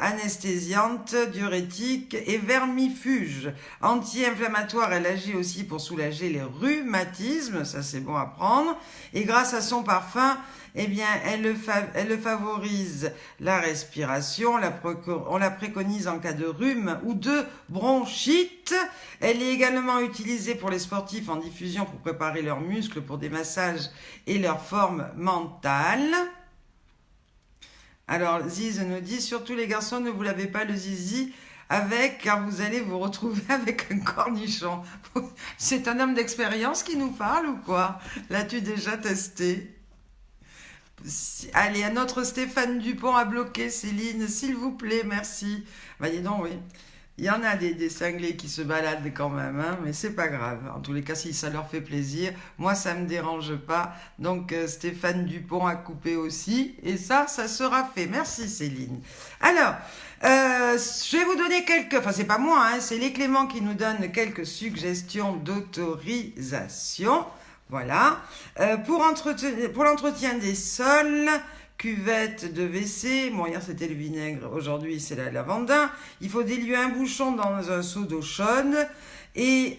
anesthésiante, diurétique et vermifuge. Anti-inflammatoire, elle agit aussi pour soulager les rhumatismes, ça c'est bon à prendre. Et grâce à son parfum, eh bien, elle favorise la respiration, on la préconise en cas de rhume ou de bronchite. Elle est également utilisée pour les sportifs en diffusion pour préparer leurs muscles, pour des massages et leur forme mentale. Alors, Ziz nous dit, surtout les garçons, ne vous lavez pas le zizi car vous allez vous retrouver avec un cornichon. C'est un homme d'expérience qui nous parle ou quoi? L'as-tu déjà testé? Allez, un autre Stéphane Dupont à bloquer, Céline, s'il vous plaît, merci. Bah, dis donc, oui. Il y en a des cinglés qui se baladent quand même, hein, mais c'est pas grave. En tous les cas, si ça leur fait plaisir, moi, ça me dérange pas. Donc, Stéphane Dupont a coupé aussi. Et ça sera fait. Merci, Céline. Alors, je vais vous donner enfin, c'est pas moi, hein, c'est les Cléments qui nous donnent quelques suggestions d'autorisation. Voilà. Pour l'entretien des sols, cuvette de WC, bon hier c'était le vinaigre, aujourd'hui c'est la lavandin. Il faut diluer un bouchon dans un seau d'eau chaude et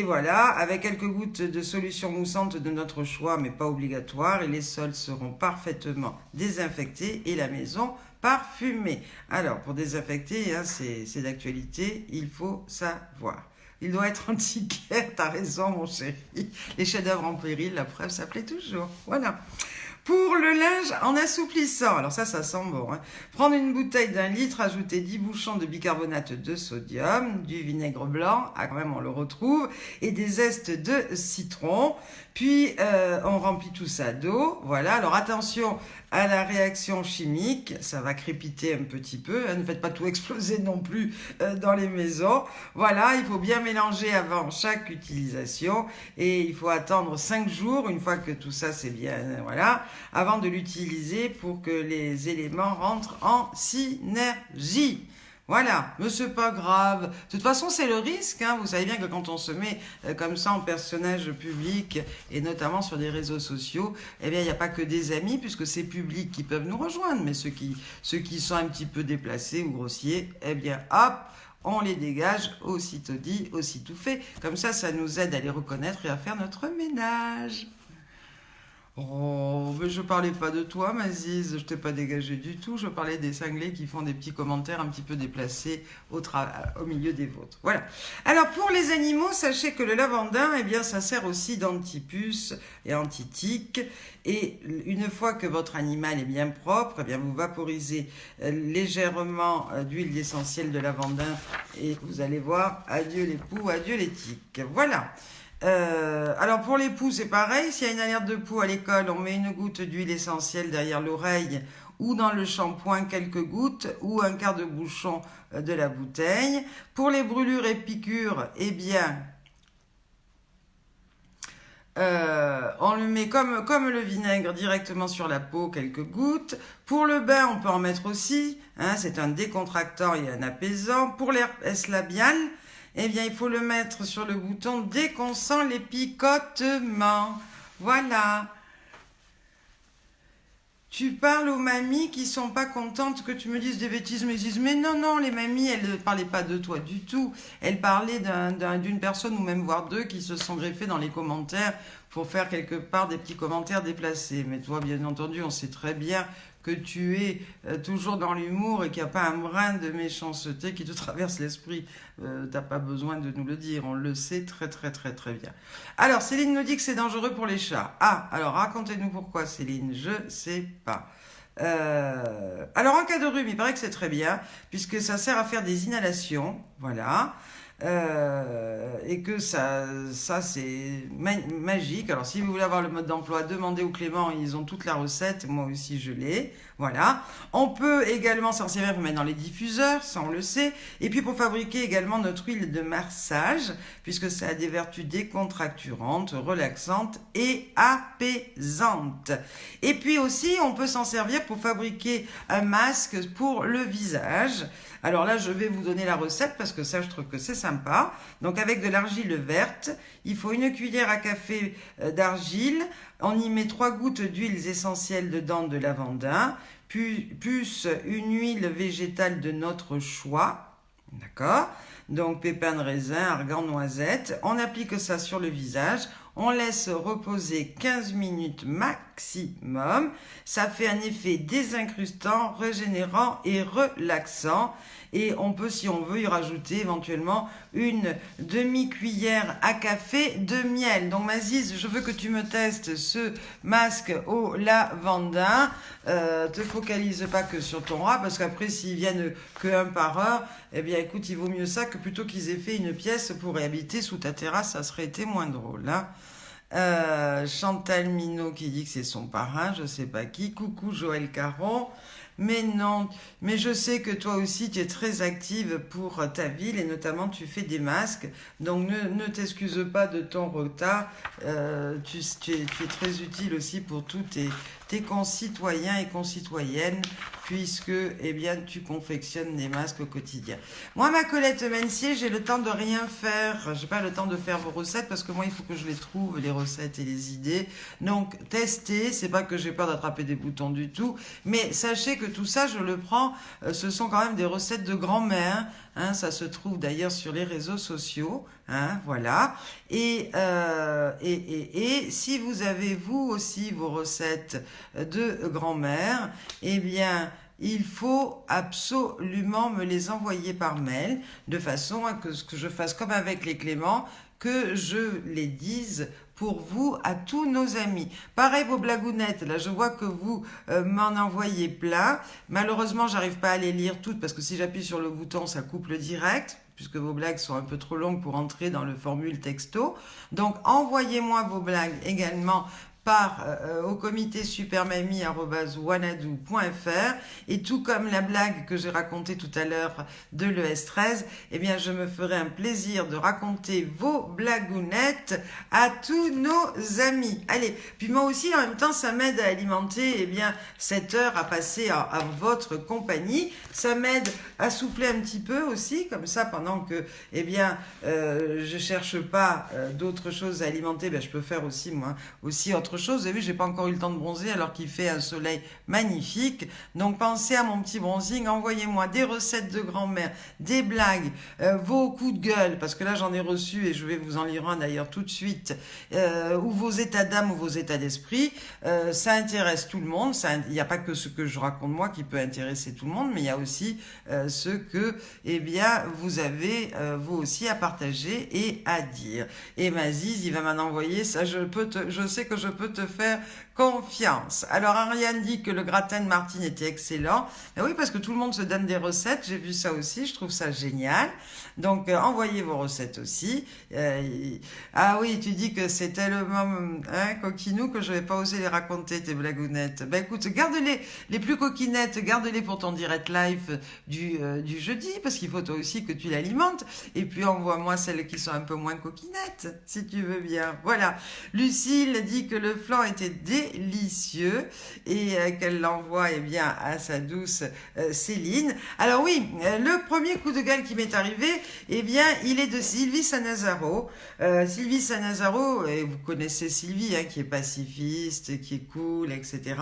voilà, avec quelques gouttes de solution moussante de notre choix, mais pas obligatoire, et les sols seront parfaitement désinfectés et la maison parfumée. Alors pour désinfecter, hein, c'est d'actualité, il faut savoir. Il doit être antiquaire, t'as raison mon chéri. Les chefs-d'œuvre en péril, la preuve, ça plaît toujours. Voilà. Pour le linge en assouplissant, alors ça sent bon. Hein. Prendre une bouteille d'1 litre, ajouter 10 bouchons de bicarbonate de sodium, du vinaigre blanc, quand même on le retrouve, et des zestes de citron. Puis on remplit tout ça d'eau. Voilà, alors attention à la réaction chimique, ça va crépiter un petit peu. Hein. Ne faites pas tout exploser non plus dans les maisons. Voilà, il faut bien mélanger avant chaque utilisation et il faut attendre 5 jours, une fois que tout ça c'est bien, voilà, avant de l'utiliser pour que les éléments rentrent en synergie. Voilà, mais c'est pas grave. De toute façon, c'est le risque, hein. Vous savez bien que quand on se met comme ça en personnage public, et notamment sur des réseaux sociaux, eh bien, il n'y a pas que des amis, puisque c'est public qui peuvent nous rejoindre, mais ceux qui sont un petit peu déplacés ou grossiers, eh bien, hop, on les dégage, aussitôt dit, aussitôt fait. Comme ça nous aide à les reconnaître et à faire notre ménage. Oh, mais je parlais pas de toi, Maziz, je t'ai pas dégagé du tout, je parlais des cinglés qui font des petits commentaires un petit peu déplacés au milieu des vôtres. Voilà. Alors, pour les animaux, sachez que le lavandin, eh bien, ça sert aussi d'antipuce et antitique. Et une fois que votre animal est bien propre, eh bien, vous vaporisez légèrement d'huile essentielle de lavandin et vous allez voir, adieu les poux, adieu les tiques. Voilà. Alors pour les poux, c'est pareil. S'il y a une alerte de poux à l'école, on met une goutte d'huile essentielle derrière l'oreille ou dans le shampoing quelques gouttes ou un quart de bouchon de la bouteille. Pour les brûlures et piqûres, eh bien, on le met comme le vinaigre directement sur la peau, quelques gouttes. Pour le bain, on peut en mettre aussi. Hein, c'est un décontractant et un apaisant. Pour l'herpès labial, eh bien, il faut le mettre sur le bouton dès qu'on sent les picotements. Voilà. Tu parles aux mamies qui sont pas contentes que tu me dises des bêtises, mais ils disent, mais non, non, les mamies, elles ne parlaient pas de toi du tout. Elles parlaient d'une personne ou même voire deux qui se sont greffés dans les commentaires pour faire quelque part des petits commentaires déplacés. Mais toi, bien entendu, on sait très bien que tu es toujours dans l'humour et qu'il n'y a pas un brin de méchanceté qui te traverse l'esprit. T'as pas besoin de nous le dire, on le sait très très très très bien. Alors, Céline nous dit que c'est dangereux pour les chats. Ah, alors racontez-nous pourquoi, Céline, je sais pas. Alors, en cas de rhume, il paraît que c'est très bien, puisque ça sert à faire des inhalations, voilà. Et que ça c'est magique. Alors, si vous voulez avoir le mode d'emploi, demandez au Clément, ils ont toute la recette. Moi aussi, je l'ai. Voilà. On peut également s'en servir pour mettre dans les diffuseurs, ça on le sait. Et puis pour fabriquer également notre huile de massage, puisque ça a des vertus décontracturantes, relaxantes et apaisantes. Et puis aussi, on peut s'en servir pour fabriquer un masque pour le visage. Alors là, je vais vous donner la recette parce que ça, je trouve que c'est sympa. Donc avec de l'argile verte, il faut une cuillère à café d'argile. On y met 3 gouttes d'huiles essentielles dedans de lavandin, plus une huile végétale de notre choix. D'accord? Donc pépins de raisin, argan, noisette. On applique ça sur le visage. On laisse reposer 15 minutes maximum. Ça fait un effet désincrustant, régénérant et relaxant. Et on peut, si on veut, y rajouter éventuellement une demi-cuillère à café de miel. Donc Maziz, je veux que tu me testes ce masque au lavandin. Te focalise pas que sur ton rat, parce qu'après, s'ils viennent que un par heure, eh bien écoute, il vaut mieux ça que plutôt qu'ils aient fait une pièce pour réhabiter sous ta terrasse, ça serait été moins drôle. Hein. Chantal Minot qui dit que c'est son parrain, je sais pas qui. Coucou Joël Caron. Mais non, mais je sais que toi aussi tu es très active pour ta ville et notamment tu fais des masques, donc ne t'excuse pas de ton retard, tu es très utile aussi pour tous tes concitoyens et concitoyennes puisque eh bien, tu confectionnes des masques au quotidien. Moi, ma Colette Mencier, j'ai le temps de rien faire, j'ai pas le temps de faire vos recettes parce que moi il faut que je les trouve, les recettes et les idées, donc testez, c'est pas que j'ai peur d'attraper des boutons du tout, mais sachez que tout ça, je le prends, ce sont quand même des recettes de grand-mère, hein, ça se trouve d'ailleurs sur les réseaux sociaux, hein, voilà. Et si vous avez vous aussi vos recettes de grand-mère, eh bien, il faut absolument me les envoyer par mail, de façon à que je fasse comme avec les Cléments, que je les dise pour vous, à tous nos amis. Pareil, vos blagounettes, là, je vois que vous m'en envoyez plein. Malheureusement, j'arrive pas à les lire toutes, parce que si j'appuie sur le bouton, ça coupe le direct, puisque vos blagues sont un peu trop longues pour entrer dans le formule texto. Donc, envoyez-moi vos blagues également au comité supermamie@wanadoo.fr, et tout comme la blague que j'ai racontée tout à l'heure de l'ES13, eh bien je me ferai un plaisir de raconter vos blagounettes à tous nos amis. Allez, puis moi aussi en même temps ça m'aide à alimenter cette heure à passer à votre compagnie, ça m'aide à souffler un petit peu aussi, comme ça pendant que je cherche pas d'autres choses à alimenter, je peux faire aussi autre chose. Vous avez vu, j'ai pas encore eu le temps de bronzer alors qu'il fait un soleil magnifique. Donc pensez à mon petit bronzing, envoyez-moi des recettes de grand-mère, des blagues, vos coups de gueule, parce que là j'en ai reçu et je vais vous en lire un d'ailleurs tout de suite, ou vos états d'âme ou vos états d'esprit. Ça intéresse tout le monde, il n'y a pas que ce que je raconte moi qui peut intéresser tout le monde, mais il y a aussi ce que vous avez vous aussi à partager et à dire. Et Maziz, il va m'en envoyer, ça je sais que je peux te faire confiance. Alors Ariane dit que le gratin de Martine était excellent. Mais oui, parce que tout le monde se donne des recettes, j'ai vu ça aussi, je trouve ça génial. Donc envoyez vos recettes aussi. Ah oui, tu dis que c'est tellement coquinou que je vais pas oser les raconter, tes blagounettes. Écoute, garde-les, les plus coquinettes, garde-les pour ton direct live du jeudi, parce qu'il faut toi aussi que tu l'alimentes. Et puis envoie-moi celles qui sont un peu moins coquinettes, si tu veux bien. Voilà. Lucille dit que le flan était délicieux et qu'elle l'envoie à sa douce Céline. Alors oui, le premier coup de gueule qui m'est arrivé, il est de Sylvie Sanazaro. Sylvie Sanazaro, et vous connaissez Sylvie, qui est pacifiste, qui est cool, etc.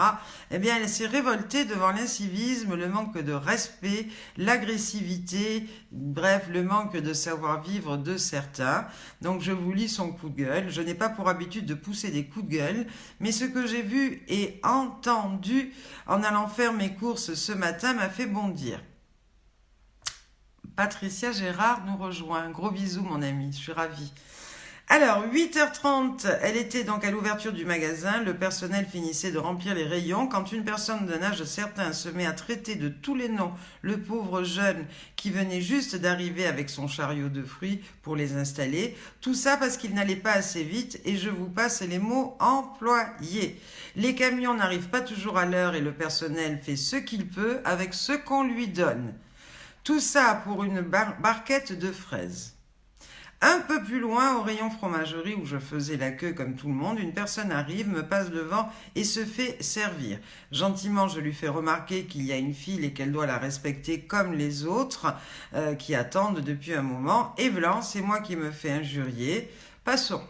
Elle s'est révoltée devant l'incivisme, le manque de respect, l'agressivité, bref, le manque de savoir-vivre de certains. Donc je vous lis son coup de gueule. Je n'ai pas pour habitude de pousser des coups de gueule, mais ce que j'ai vu et entendu en allant faire mes courses ce matin m'a fait bondir. Patricia Gérard nous rejoint. Gros bisous mon ami, je suis ravie. Alors, 8h30, elle était donc à l'ouverture du magasin. Le personnel finissait de remplir les rayons quand une personne d'un âge certain se met à traiter de tous les noms le pauvre jeune qui venait juste d'arriver avec son chariot de fruits pour les installer. Tout ça parce qu'il n'allait pas assez vite et je vous passe les mots employés. Les camions n'arrivent pas toujours à l'heure et le personnel fait ce qu'il peut avec ce qu'on lui donne. Tout ça pour une barquette de fraises. Un peu plus loin, au rayon fromagerie où je faisais la queue comme tout le monde, une personne arrive, me passe devant et se fait servir. Gentiment, je lui fais remarquer qu'il y a une file et qu'elle doit la respecter comme les autres qui attendent depuis un moment. Et blanc, c'est moi qui me fais injurier. Passons.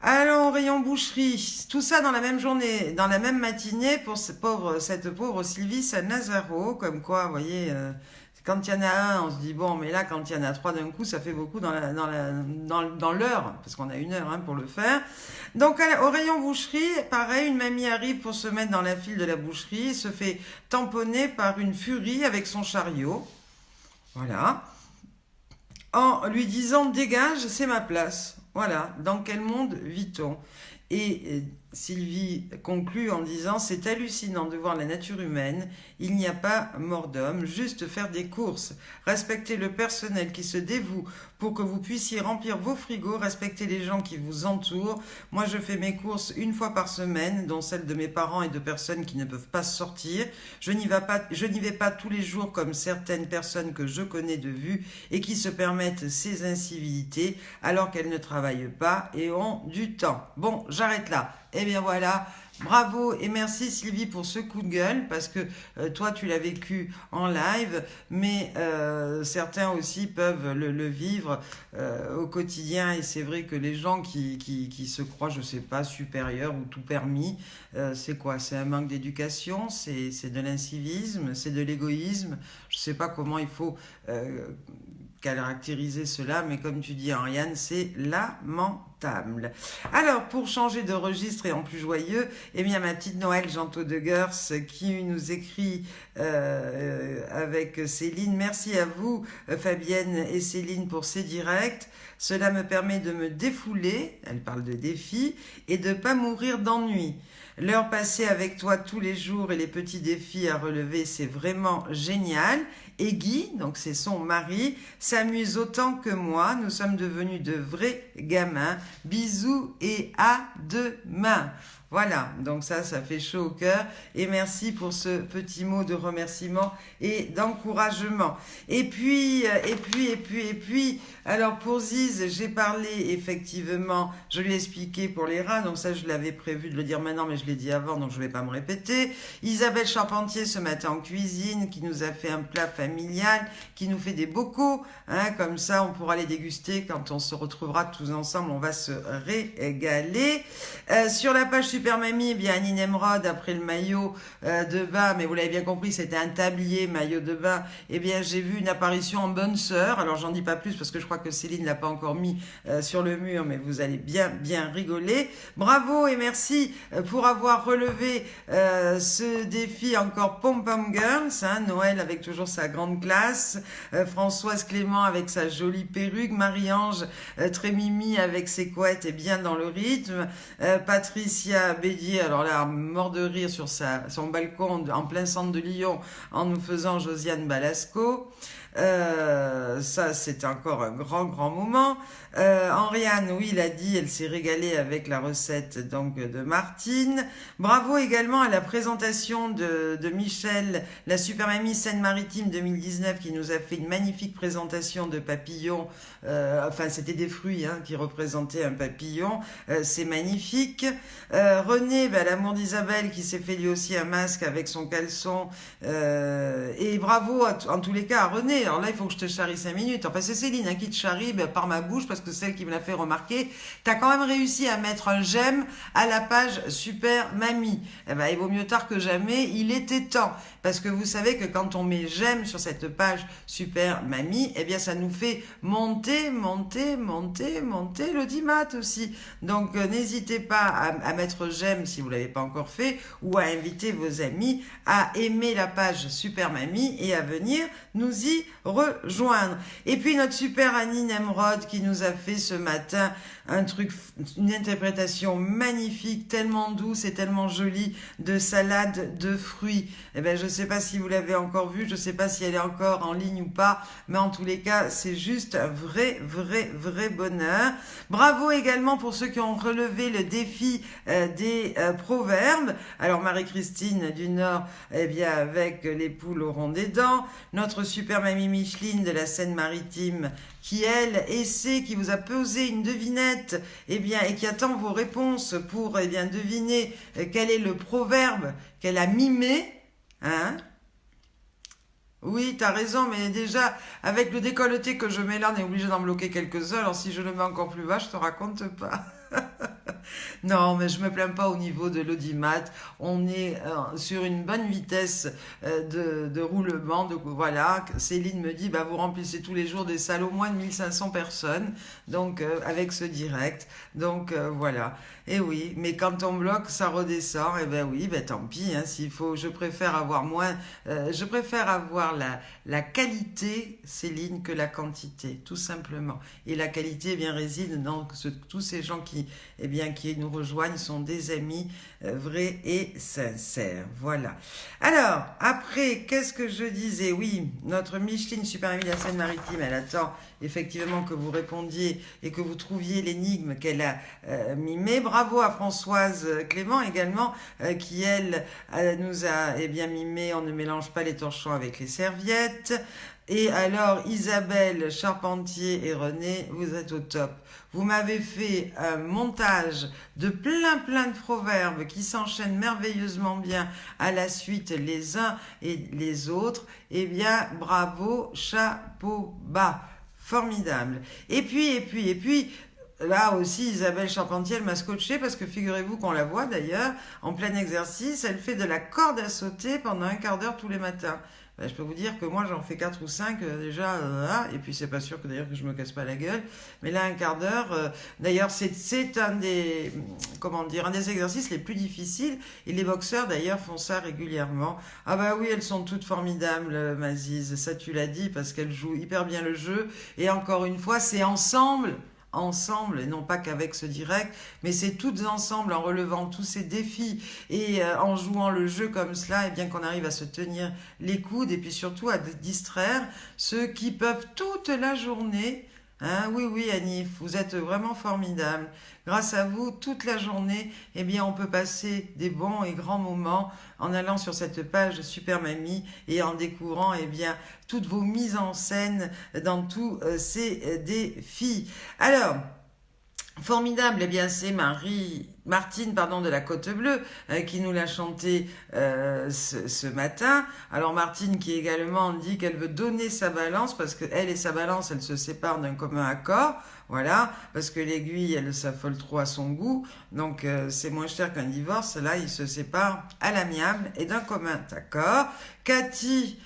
Allons, au rayon boucherie, tout ça dans la même journée, dans la même matinée pour cette pauvre Sylvie Sanazaro, comme quoi, vous voyez... Quand il y en a un, on se dit bon, mais là, quand il y en a trois d'un coup, ça fait beaucoup dans l'heure, parce qu'on a 1 heure pour le faire. Donc, au rayon boucherie, pareil, une mamie arrive pour se mettre dans la file de la boucherie, se fait tamponner par une furie avec son chariot. Voilà. En lui disant dégage, c'est ma place. Voilà. Dans quel monde vit-on ? Et Sylvie conclut en disant « C'est hallucinant de voir la nature humaine, il n'y a pas mort d'homme, juste faire des courses, respecter le personnel qui se dévoue pour que vous puissiez remplir vos frigos, respecter les gens qui vous entourent. Moi, je fais mes courses 1 fois par semaine, dont celles de mes parents et de personnes qui ne peuvent pas sortir. Je n'y vais pas tous les jours comme certaines personnes que je connais de vue et qui se permettent ces incivilités alors qu'elles ne travaillent pas et ont du temps. Bon, j'arrête là. Eh bien voilà, bravo et merci Sylvie pour ce coup de gueule, parce que toi tu l'as vécu en live, mais certains aussi peuvent le vivre au quotidien, et c'est vrai que les gens qui se croient, je sais pas, supérieurs ou tout permis, c'est quoi? C'est un manque d'éducation, c'est de l'incivisme, c'est de l'égoïsme, je sais pas comment il faut... caractériser cela, mais comme tu dis Ariane, c'est lamentable. Alors, pour changer de registre et en plus joyeux, eh bien ma petite Noël Janto de Gers qui nous écrit avec Céline. Merci à vous Fabienne et Céline pour ces directs. Cela me permet de me défouler, elle parle de défis, et de pas mourir d'ennui. L'heure passée avec toi tous les jours et les petits défis à relever, c'est vraiment génial. Et Guy, donc c'est son mari, s'amuse autant que moi. Nous sommes devenus de vrais gamins. Bisous et à demain. Voilà, donc ça fait chaud au cœur. Et merci pour ce petit mot de remerciement et d'encouragement. Et puis, alors pour Ziz, j'ai parlé effectivement, je lui ai expliqué pour les rats, donc ça je l'avais prévu de le dire maintenant, mais je l'ai dit avant, donc je ne vais pas me répéter. Isabelle Charpentier ce matin en cuisine, qui nous a fait un plat familial, qui nous fait des bocaux, hein, comme ça on pourra les déguster quand on se retrouvera tous ensemble, on va se régaler. Sur la page Super Mamie, eh bien Annie Nemrod, après le maillot de bain, mais vous l'avez bien compris, c'était un tablier maillot de bain, eh bien j'ai vu une apparition en bonne sœur, alors j'en dis pas plus parce que je crois que Céline l'a pas encore mis sur le mur, mais vous allez bien rigoler. Bravo et merci pour avoir relevé ce défi encore Pom Pom Girls, hein, Noël avec toujours sa grande classe, Françoise Clément avec sa jolie perruque, Marie-Ange très mimi avec ses couettes et bien dans le rythme, Patricia Bédier, alors là, mort de rire sur son balcon en plein centre de Lyon en nous faisant Josiane Balasco. Ça, c'est encore un grand moment. Henriane, oui, il a dit, elle s'est régalée avec la recette donc de Martine. Bravo également à la présentation de Michel, la Super Mamie Seine-Maritime 2019, qui nous a fait une magnifique présentation de papillons. Enfin, c'était des fruits hein, qui représentaient un papillon. C'est magnifique. René, l'amour d'Isabelle, qui s'est fait lui aussi un masque avec son caleçon. Et bravo en tous les cas à René. Alors là, il faut que je te charrie 5 minutes. Enfin, c'est Céline hein, qui te charrie par ma bouche, parce que c'est celle qui me l'a fait remarquer. T'as quand même réussi à mettre un j'aime à la page Super Mamie. Eh ben, il vaut mieux tard que jamais. Il était temps. Parce que vous savez que quand on met j'aime sur cette page Super Mamie, eh bien, ça nous fait monter l'audimat aussi. Donc, n'hésitez pas à mettre j'aime si vous l'avez pas encore fait, ou à inviter vos amis à aimer la page Super Mamie et à venir nous y rejoindre. Et puis notre super Annie Nemrod qui nous a fait ce matin une interprétation magnifique, tellement douce et tellement jolie de salade de fruits. Eh ben, je sais pas si vous l'avez encore vue, je sais pas si elle est encore en ligne ou pas, mais en tous les cas, c'est juste un vrai bonheur. Bravo également pour ceux qui ont relevé le défi des proverbes. Alors Marie-Christine du Nord, eh bien avec les poules au rond des dents, notre super mamie Micheline de la Seine-Maritime qui elle essaie, qui vous a posé une devinette, eh bien, et qui attend vos réponses pour eh bien deviner quel est le proverbe qu'elle a mimé, hein. Oui, t'as raison, mais déjà, avec le décolleté que je mets là, on est obligé d'en bloquer quelques-uns, alors si je le mets encore plus bas, je te raconte pas. Non, mais je me plains pas au niveau de l'audimat. On est sur une bonne vitesse de roulement. Donc voilà, Céline me dit, vous remplissez tous les jours des salles au moins de 1500 personnes. Donc avec ce direct. Donc voilà. Et oui, mais quand on bloque, ça redescend. Et ben oui, tant pis. Hein, s'il faut, je préfère avoir moins. Je préfère avoir la qualité, Céline, que la quantité, tout simplement. Et la qualité, eh bien, réside dans tous ces gens qui nous rejoignent sont des amis vrais et sincères. Voilà. Alors, après, qu'est-ce que je disais? Oui, notre Micheline Super Amie de la Seine-Maritime, elle attend effectivement que vous répondiez et que vous trouviez l'énigme qu'elle a mimée. Bravo à Françoise Clément également, qui elle nous a mimé. On ne mélange pas les torchons avec les serviettes. Et alors, Isabelle Charpentier et René, vous êtes au top. Vous m'avez fait un montage de plein de proverbes qui s'enchaînent merveilleusement bien à la suite les uns et les autres. Eh bien, bravo, chapeau bas. Formidable. Et puis, là aussi, Isabelle Charpentier, elle m'a scotché parce que figurez-vous qu'on la voit d'ailleurs en plein exercice. Elle fait de la corde à sauter pendant un quart d'heure tous les matins. Je peux vous dire que moi j'en fais 4 ou 5 déjà, et puis c'est pas sûr que d'ailleurs que je me casse pas la gueule, mais là un quart d'heure, d'ailleurs c'est un des exercices les plus difficiles, et les boxeurs d'ailleurs font ça régulièrement. Ah bah oui, elles sont toutes formidables, Maziz, ça tu l'as dit, parce qu'elles jouent hyper bien le jeu, et encore une fois c'est ensemble, et non pas qu'avec ce direct, mais c'est toutes ensemble en relevant tous ces défis et en jouant le jeu comme cela, et bien qu'on arrive à se tenir les coudes et puis surtout à distraire ceux qui peuvent toute la journée Hein, oui, oui, Anif, vous êtes vraiment formidable. Grâce à vous, toute la journée, eh bien, on peut passer des bons et grands moments en allant sur cette page Super Mamie et en découvrant, eh bien, toutes vos mises en scène dans tous ces défis. Alors, formidable, eh bien c'est Martine pardon, de la Côte Bleue qui nous l'a chanté ce matin. Alors Martine qui également dit qu'elle veut donner sa balance parce que elle et sa balance, elles se séparent d'un commun accord. Voilà, parce que l'aiguille, elle s'affole trop à son goût. Donc c'est moins cher qu'un divorce. Là, ils se séparent à l'amiable et d'un commun accord. Cathy,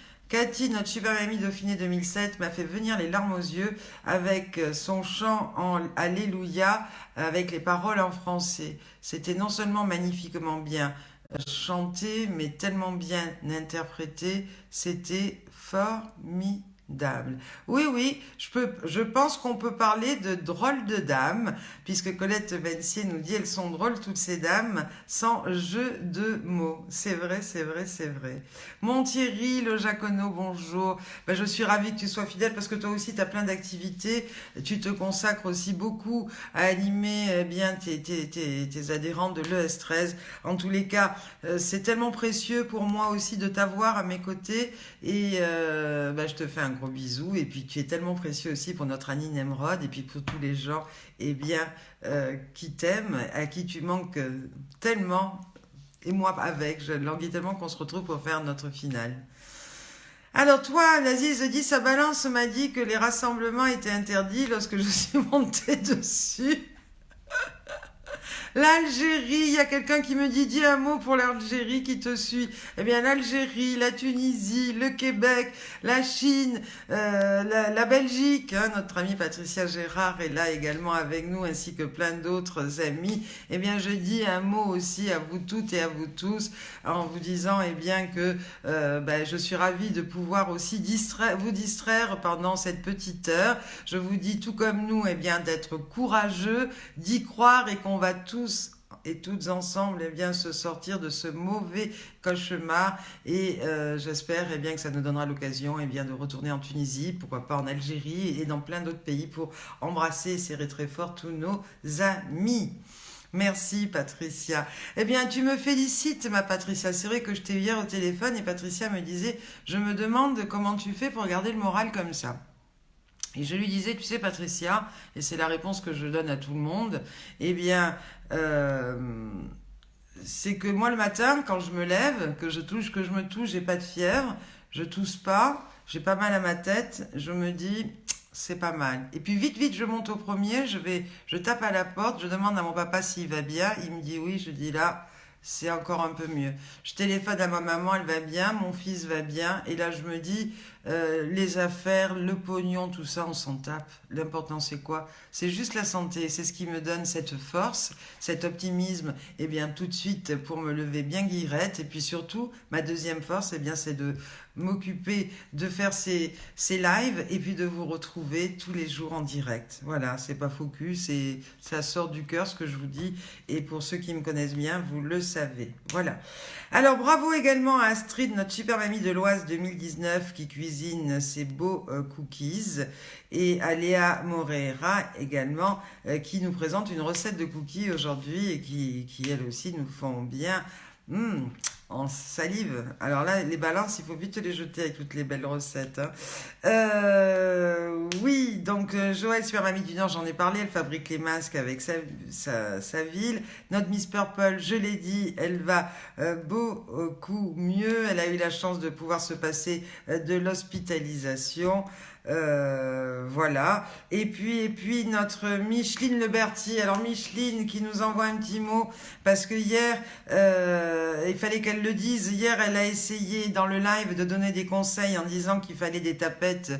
notre super mamie Dauphiné 2007, m'a fait venir les larmes aux yeux avec son chant en Alléluia, avec les paroles en français. C'était non seulement magnifiquement bien chanté, mais tellement bien interprété. C'était formidable. Oui, oui, je pense qu'on peut parler de drôles de dames, puisque Colette Bencier nous dit elles sont drôles toutes ces dames, sans jeu de mots. C'est vrai, c'est vrai, c'est vrai. Mon Thierry, le Jacono, bonjour. Ben, je suis ravie que tu sois fidèle parce que toi aussi tu as plein d'activités. Tu te consacres aussi beaucoup à animer bien tes adhérents de l'ES13. En tous les cas, c'est tellement précieux pour moi aussi de t'avoir à mes côtés et ben, je te fais un gros bisou. Et puis tu es tellement précieux aussi pour notre Annie Nemrod et puis pour tous les gens eh bien, qui t'aiment, à qui tu manques tellement. Et moi avec, je languis tellement qu'on se retrouve pour faire notre finale. Alors toi, l'Aziz dit, sa balance m'a dit que les rassemblements étaient interdits lorsque je suis montée dessus. L'Algérie, il y a quelqu'un qui me dit, dis un mot pour l'Algérie qui te suit. Eh bien, l'Algérie, la Tunisie, le Québec, la Chine, la Belgique, hein, notre amie Patricia Gérard est là également avec nous, ainsi que plein d'autres amis. Eh bien, je dis un mot aussi à vous toutes et à vous tous, en vous disant, eh bien, que ben, je suis ravie de pouvoir aussi vous distraire pendant cette petite heure. Je vous dis, tout comme nous, eh bien, d'être courageux, d'y croire et qu'on va tous et toutes ensemble eh bien, se sortir de ce mauvais cauchemar et j'espère eh bien, que ça nous donnera l'occasion eh bien, de retourner en Tunisie, pourquoi pas en Algérie et dans plein d'autres pays pour embrasser et serrer très fort tous nos amis. Merci Patricia. Eh bien, tu me félicites ma Patricia. C'est vrai que je t'ai eu hier au téléphone et Patricia me disait, je me demande comment tu fais pour garder le moral comme ça. Et je lui disais, tu sais Patricia, et c'est la réponse que je donne à tout le monde, eh bien, euh, c'est que moi le matin, quand je me lève, que je me touche, j'ai pas de fièvre, je tousse pas, j'ai pas mal à ma tête, je me dis, c'est pas mal. Et puis vite, vite, je monte au premier, je tape à la porte, je demande à mon papa s'il va bien, il me dit oui, je dis là, c'est encore un peu mieux. Je téléphone à ma maman, elle va bien, mon fils va bien, et là je me dis, les affaires, le pognon, tout ça, on s'en tape. L'important c'est quoi? C'est juste la santé, c'est ce qui me donne cette force, cet optimisme, et bien tout de suite pour me lever bien guillerette, et puis surtout, ma deuxième force, et bien c'est de m'occuper de faire ces lives et puis de vous retrouver tous les jours en direct. Voilà, c'est pas focus, ça sort du cœur ce que je vous dis et pour ceux qui me connaissent bien, vous le savez. Voilà. Alors bravo également à Astrid, notre super mamie de l'Oise 2019 qui cuisine ses beaux cookies et à Léa Moreira également qui nous présente une recette de cookies aujourd'hui et qui elles aussi nous font bien en salive. Alors là, les balances, il faut vite les jeter avec toutes les belles recettes. Hein. Oui, donc Joël, super mamie du Nord, j'en ai parlé. Elle fabrique les masques avec sa ville. Notre Miss Purple, je l'ai dit, elle va beaucoup mieux. Elle a eu la chance de pouvoir se passer de l'hospitalisation. Voilà. Et puis notre Micheline Leberti. Alors Micheline qui nous envoie un petit mot parce que hier, il fallait qu'elle le dise. Hier, elle a essayé dans le live de donner des conseils en disant qu'il fallait des tapettes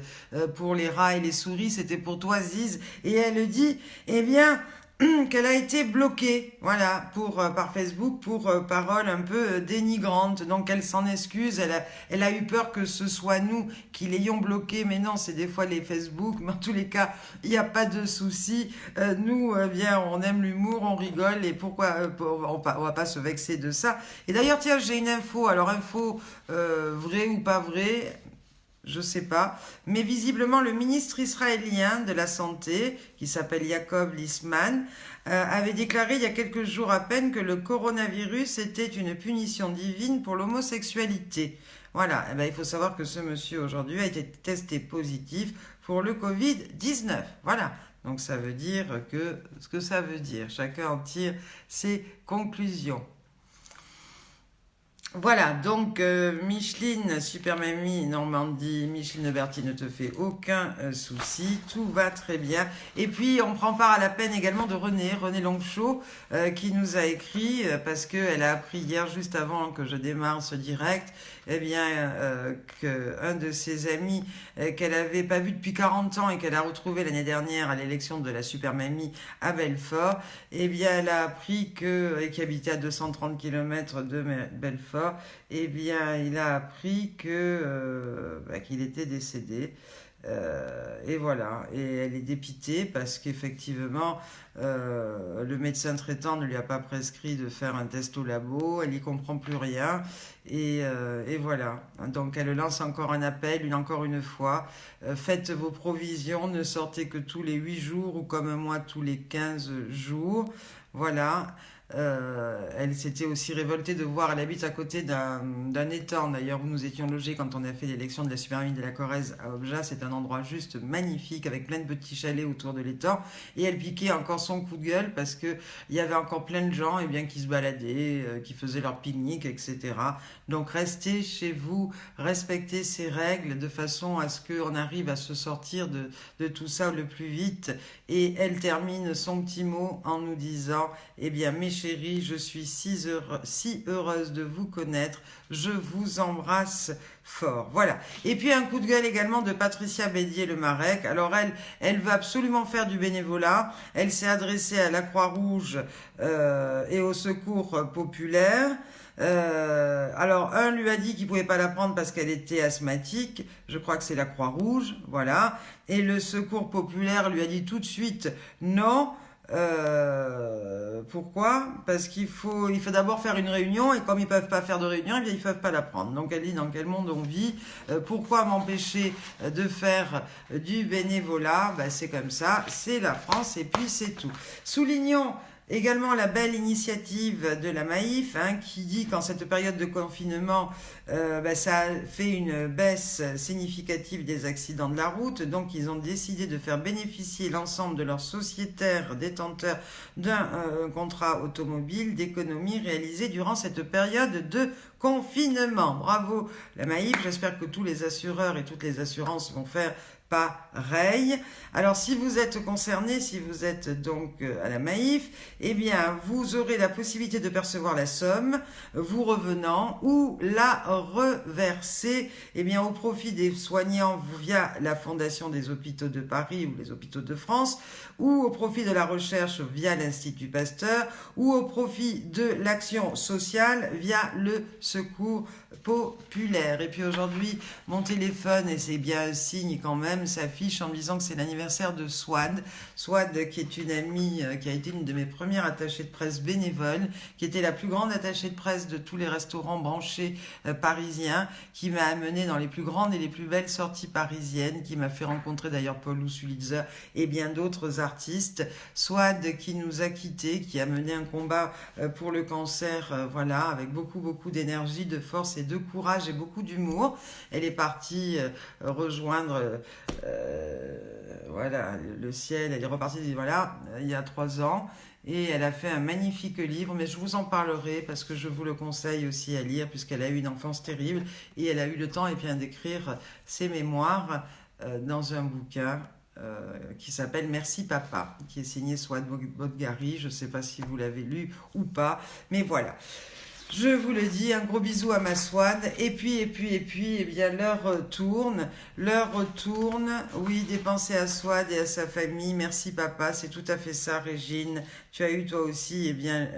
pour les rats et les souris. C'était pour toi, Ziz. Et elle dit, eh bien, qu'elle a été bloquée, voilà, par Facebook pour paroles un peu dénigrantes. Donc elle s'en excuse, elle a eu peur que ce soit nous qui l'ayons bloquée, mais non, c'est des fois les Facebook, mais en tous les cas, il n'y a pas de souci. Nous, bien, on aime l'humour, on rigole, et pourquoi on va pas se vexer de ça. Et d'ailleurs, tiens, j'ai une info, alors info vraie ou pas vraie, je sais pas. Mais visiblement, le ministre israélien de la Santé, qui s'appelle Yaakov Litzman, avait déclaré il y a quelques jours à peine que le coronavirus était une punition divine pour l'homosexualité. Voilà, eh ben, il faut savoir que ce monsieur aujourd'hui a été testé positif pour le Covid-19. Voilà, donc ça veut dire que ce que ça veut dire, chacun en tire ses conclusions. Voilà, donc Micheline, Super Mamie, Normandie, Micheline Berti ne te fait aucun souci, tout va très bien. Et puis on prend part à la peine également de René Longchaud, qui nous a écrit, parce qu'elle a appris hier, juste avant que je démarre ce direct, eh bien, qu'un de ses amis qu'elle avait pas vu depuis 40 ans et qu'elle a retrouvé l'année dernière à l'élection de la Super Mamie à Belfort, eh bien, elle a appris et qui habitait à 230 km de Belfort, eh bien, il a appris qu'il était décédé. Et voilà, et elle est dépitée parce qu'effectivement, le médecin traitant ne lui a pas prescrit de faire un test au labo, elle n'y comprend plus rien, et voilà. Donc elle lance encore un appel, encore une fois, faites vos provisions, ne sortez que tous les 8 jours ou comme moi tous les 15 jours, voilà. Elle s'était aussi révoltée de voir, elle habite à côté d'un étang d'ailleurs où nous étions logés quand on a fait l'élection de la Super de la Corrèze à Obja. C'est un endroit juste magnifique avec plein de petits chalets autour de l'étang, et elle piquait encore son coup de gueule parce que il y avait encore plein de gens qui se baladaient, qui faisaient leur pique-nique, etc. Donc restez chez vous, respectez ces règles de façon à ce qu'on arrive à se sortir de tout ça le plus vite. Et elle termine son petit mot en nous disant, eh bien mes chéris, je suis si heureuse de vous connaître, je vous embrasse fort. Voilà. Et puis un coup de gueule également de Patricia Bédier-Le Marec. Alors elle veut absolument faire du bénévolat. Elle s'est adressée à la Croix-Rouge et au Secours populaire. Alors un lui a dit qu'il pouvait pas la prendre parce qu'elle était asthmatique, je crois que c'est la Croix-Rouge, voilà, et le Secours populaire lui a dit tout de suite non. Pourquoi? Parce qu'il faut d'abord faire une réunion, et comme ils peuvent pas faire de réunion, eh bien ils peuvent pas la prendre. Donc elle dit dans quel monde on vit, pourquoi m'empêcher de faire du bénévolat? Ben, c'est comme ça, c'est la France et puis c'est tout. Soulignons également la belle initiative de la Maïf, qui dit qu'en cette période de confinement, ça a fait une baisse significative des accidents de la route. Donc ils ont décidé de faire bénéficier l'ensemble de leurs sociétaires détenteurs d'un contrat automobile d'économies réalisées durant cette période de confinement. Bravo la Maïf, j'espère que tous les assureurs et toutes les assurances vont faire pareil. Alors si vous êtes concerné, si vous êtes donc à la Maïf, eh bien vous aurez la possibilité de percevoir la somme vous revenant ou la reverser au profit des soignants via la Fondation des Hôpitaux de Paris ou les Hôpitaux de France, ou au profit de la recherche via l'Institut Pasteur, ou au profit de l'action sociale via le Secours populaire. Et puis aujourd'hui, mon téléphone, et c'est bien un signe quand même, s'affiche en me disant que c'est l'anniversaire de Swad, qui est une amie, qui a été une de mes premières attachées de presse bénévoles, qui était la plus grande attachée de presse de tous les restaurants branchés parisiens, qui m'a amené dans les plus grandes et les plus belles sorties parisiennes, qui m'a fait rencontrer d'ailleurs Paul Sulitzer et bien d'autres artistes. Swad qui nous a quittés, qui a mené un combat pour le cancer, voilà, avec beaucoup d'énergie, de force et de courage et beaucoup d'humour. Elle est partie rejoindre voilà, le ciel. Elle est repartie il y a 3 ans. Et elle a fait un magnifique livre, mais je vous en parlerai parce que je vous le conseille aussi à lire, puisqu'elle a eu une enfance terrible et elle a eu le temps d'écrire ses mémoires dans un bouquin qui s'appelle Merci Papa, qui est signé Swad Bodgari. Je ne sais pas si vous l'avez lu ou pas, mais voilà. Je vous le dis, un gros bisou à ma Swad. Et puis, eh bien, l'heure tourne. Oui, des pensées à Swad et à sa famille. Merci papa, c'est tout à fait ça, Régine. Tu as eu toi aussi,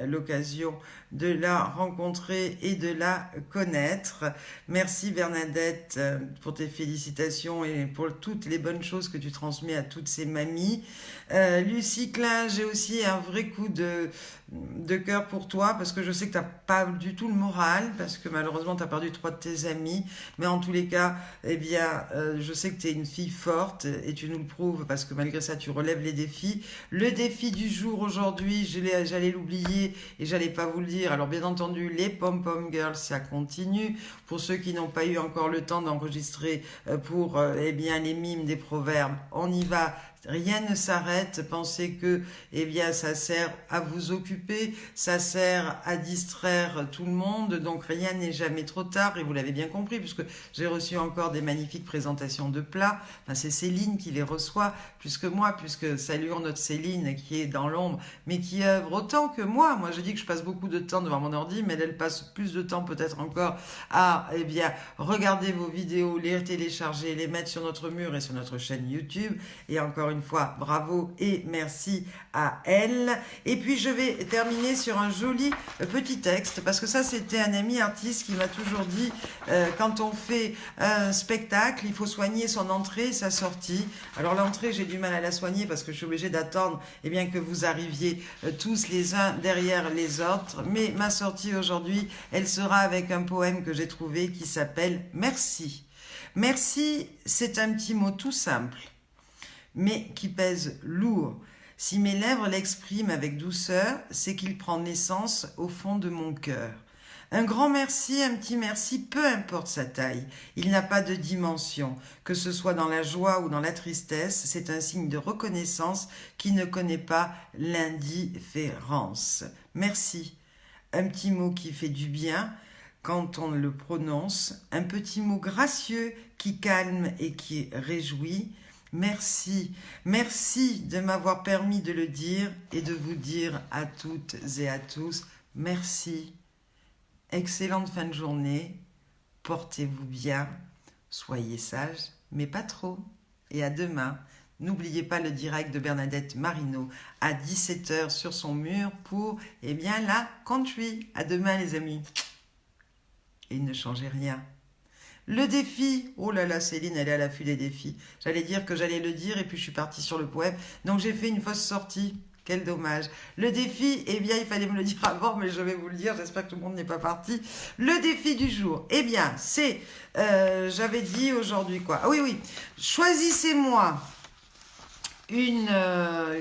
l'occasion de la rencontrer et de la connaître. Merci Bernadette pour tes félicitations et pour toutes les bonnes choses que tu transmets à toutes ces mamies. Lucie Klein, j'ai aussi un vrai coup de cœur pour toi parce que je sais que tu n'as pas du tout le moral parce que malheureusement tu as perdu 3 de tes amis, mais en tous les cas, eh bien, je sais que tu es une fille forte et tu nous le prouves parce que malgré ça tu relèves les défis. Le défi du jour aujourd'hui, j'allais l'oublier et j'allais pas vous le dire. Alors bien entendu, les Pom-Pom Girls, ça continue. Pour ceux qui n'ont pas eu encore le temps d'enregistrer pour eh bien, les mimes des proverbes, on y va. Rien ne s'arrête, pensez que eh bien, ça sert à vous occuper, ça sert à distraire tout le monde, donc rien n'est jamais trop tard, et vous l'avez bien compris, puisque j'ai reçu encore des magnifiques présentations de plats, enfin, c'est Céline qui les reçoit, plus que moi, puisque saluons notre Céline qui est dans l'ombre, mais qui œuvre autant que moi. Moi je dis que je passe beaucoup de temps devant mon ordi, mais elle passe plus de temps peut-être encore à eh bien, regarder vos vidéos, les télécharger, les mettre sur notre mur et sur notre chaîne YouTube, et encore une fois, bravo et merci à elle. Et puis je vais terminer sur un joli petit texte, parce que ça c'était un ami artiste qui m'a toujours dit, quand on fait un spectacle, il faut soigner son entrée et sa sortie. Alors l'entrée, j'ai du mal à la soigner parce que je suis obligée d'attendre eh bien, que vous arriviez tous les uns derrière les autres. Mais ma sortie aujourd'hui, elle sera avec un poème que j'ai trouvé qui s'appelle « Merci ». Merci, c'est un petit mot tout simple, mais qui pèse lourd. Si mes lèvres l'expriment avec douceur, c'est qu'il prend naissance au fond de mon cœur. Un grand merci, un petit merci, peu importe sa taille, il n'a pas de dimension. Que ce soit dans la joie ou dans la tristesse, c'est un signe de reconnaissance qui ne connaît pas l'indifférence. Merci, un petit mot qui fait du bien quand on le prononce, un petit mot gracieux qui calme et qui réjouit. Merci, merci de m'avoir permis de le dire et de vous dire à toutes et à tous, merci. Excellente fin de journée, portez-vous bien, soyez sages, mais pas trop. Et à demain. N'oubliez pas le direct de Bernadette Marino à 17h sur son mur pour, eh bien, la country. À demain les amis. Et ne changez rien. Le défi, oh là là, Céline, elle est à l'affût des défis. J'allais dire que j'allais le dire et puis je suis partie sur le poème. Donc j'ai fait une fausse sortie. Quel dommage. Le défi, eh bien, il fallait me le dire avant, mais je vais vous le dire. J'espère que tout le monde n'est pas parti. Le défi du jour, eh bien, c'est, j'avais dit aujourd'hui quoi. Ah oui, oui. Choisissez-moi une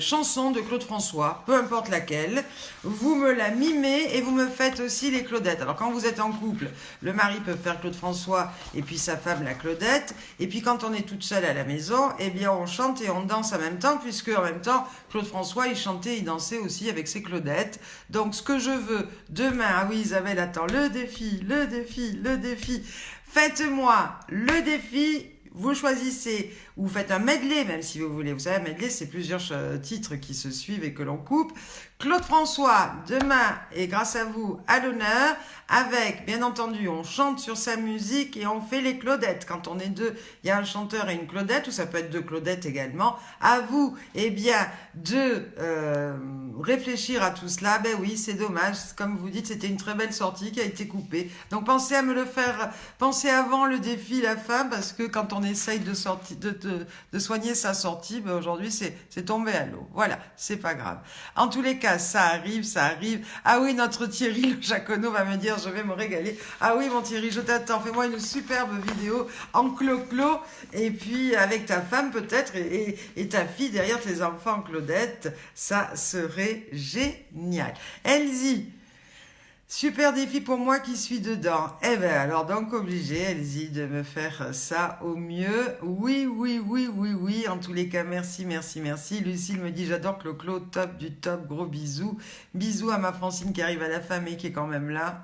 chanson de Claude François, peu importe laquelle, vous me la mimez et vous me faites aussi les Claudettes. Alors quand vous êtes en couple, le mari peut faire Claude François et puis sa femme la Claudette, et puis quand on est toute seule à la maison, eh bien on chante et on danse en même temps, puisque en même temps, Claude François, il chantait, il dansait aussi avec ses Claudettes. Donc ce que je veux demain, ah oui Isabelle, attends, le défi, le défi, le défi, faites-moi le défi. Vous choisissez, ou vous faites un medley, même si vous voulez. Vous savez, un medley, c'est plusieurs titres qui se suivent et que l'on coupe. Claude François, demain, et grâce à vous, à l'honneur, avec, bien entendu, on chante sur sa musique et on fait les Claudettes. Quand on est deux, il y a un chanteur et une Claudette, ou ça peut être deux Claudettes également. À vous, eh bien, de réfléchir à tout cela. Ben oui, c'est dommage. Comme vous dites, c'était une très belle sortie qui a été coupée. Donc, pensez à me le faire, pensez avant le défi, la fin, parce que quand on essaye de soigner sa sortie, ben aujourd'hui, c'est tombé à l'eau. Voilà, c'est pas grave. En tous les cas, ça arrive, ça arrive. Ah oui, notre Thierry le Jacono va me dire, je vais me régaler. Ah oui, mon Thierry, je t'attends. Fais-moi une superbe vidéo en clo-clo. Et puis, avec ta femme peut-être et ta fille derrière tes enfants, Claudette. Ça serait génial. Elsie, super défi pour moi qui suis dedans. Eh ben alors donc obligé, Elsie, de me faire ça au mieux. Oui, oui, oui, oui, oui. En tous les cas, merci, merci, merci. Lucille me dit, j'adore Clo-Clo, top du top, gros bisous. Bisous à ma Francine qui arrive à la fin mais qui est quand même là.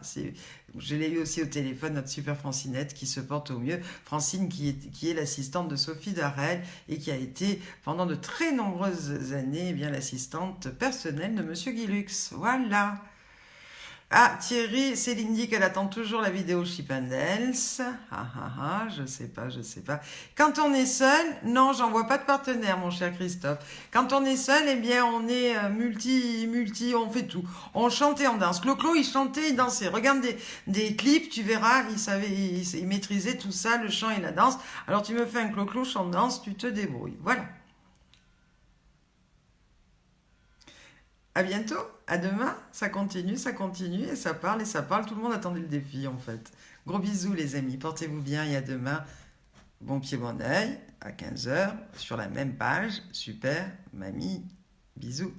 Je l'ai eu aussi au téléphone, notre super Francinette qui se porte au mieux. Francine qui est l'assistante de Sophie Darel et qui a été pendant de très nombreuses années eh bien l'assistante personnelle de Monsieur Guilux. Voilà. Ah, Thierry, Céline dit qu'elle attend toujours la vidéo Chip and Dale. Je sais pas, je sais pas. Quand on est seul, non, j'en vois pas de partenaire, mon cher Christophe. Quand on est seul, eh bien, on est on fait tout. On chante et on danse. Clo-Clo, il chantait, il dansait. Regarde des clips, tu verras, il maîtrisait tout ça, le chant et la danse. Alors tu me fais un Clo-Clo, chant-danse, tu te débrouilles. Voilà. À bientôt, à demain, ça continue, et ça parle, et ça parle. Tout le monde attendait le défi, en fait. Gros bisous, les amis, portez-vous bien, et à demain. Bon pied, bon oeil, à 15 heures sur la même page. Super, mamie, bisous.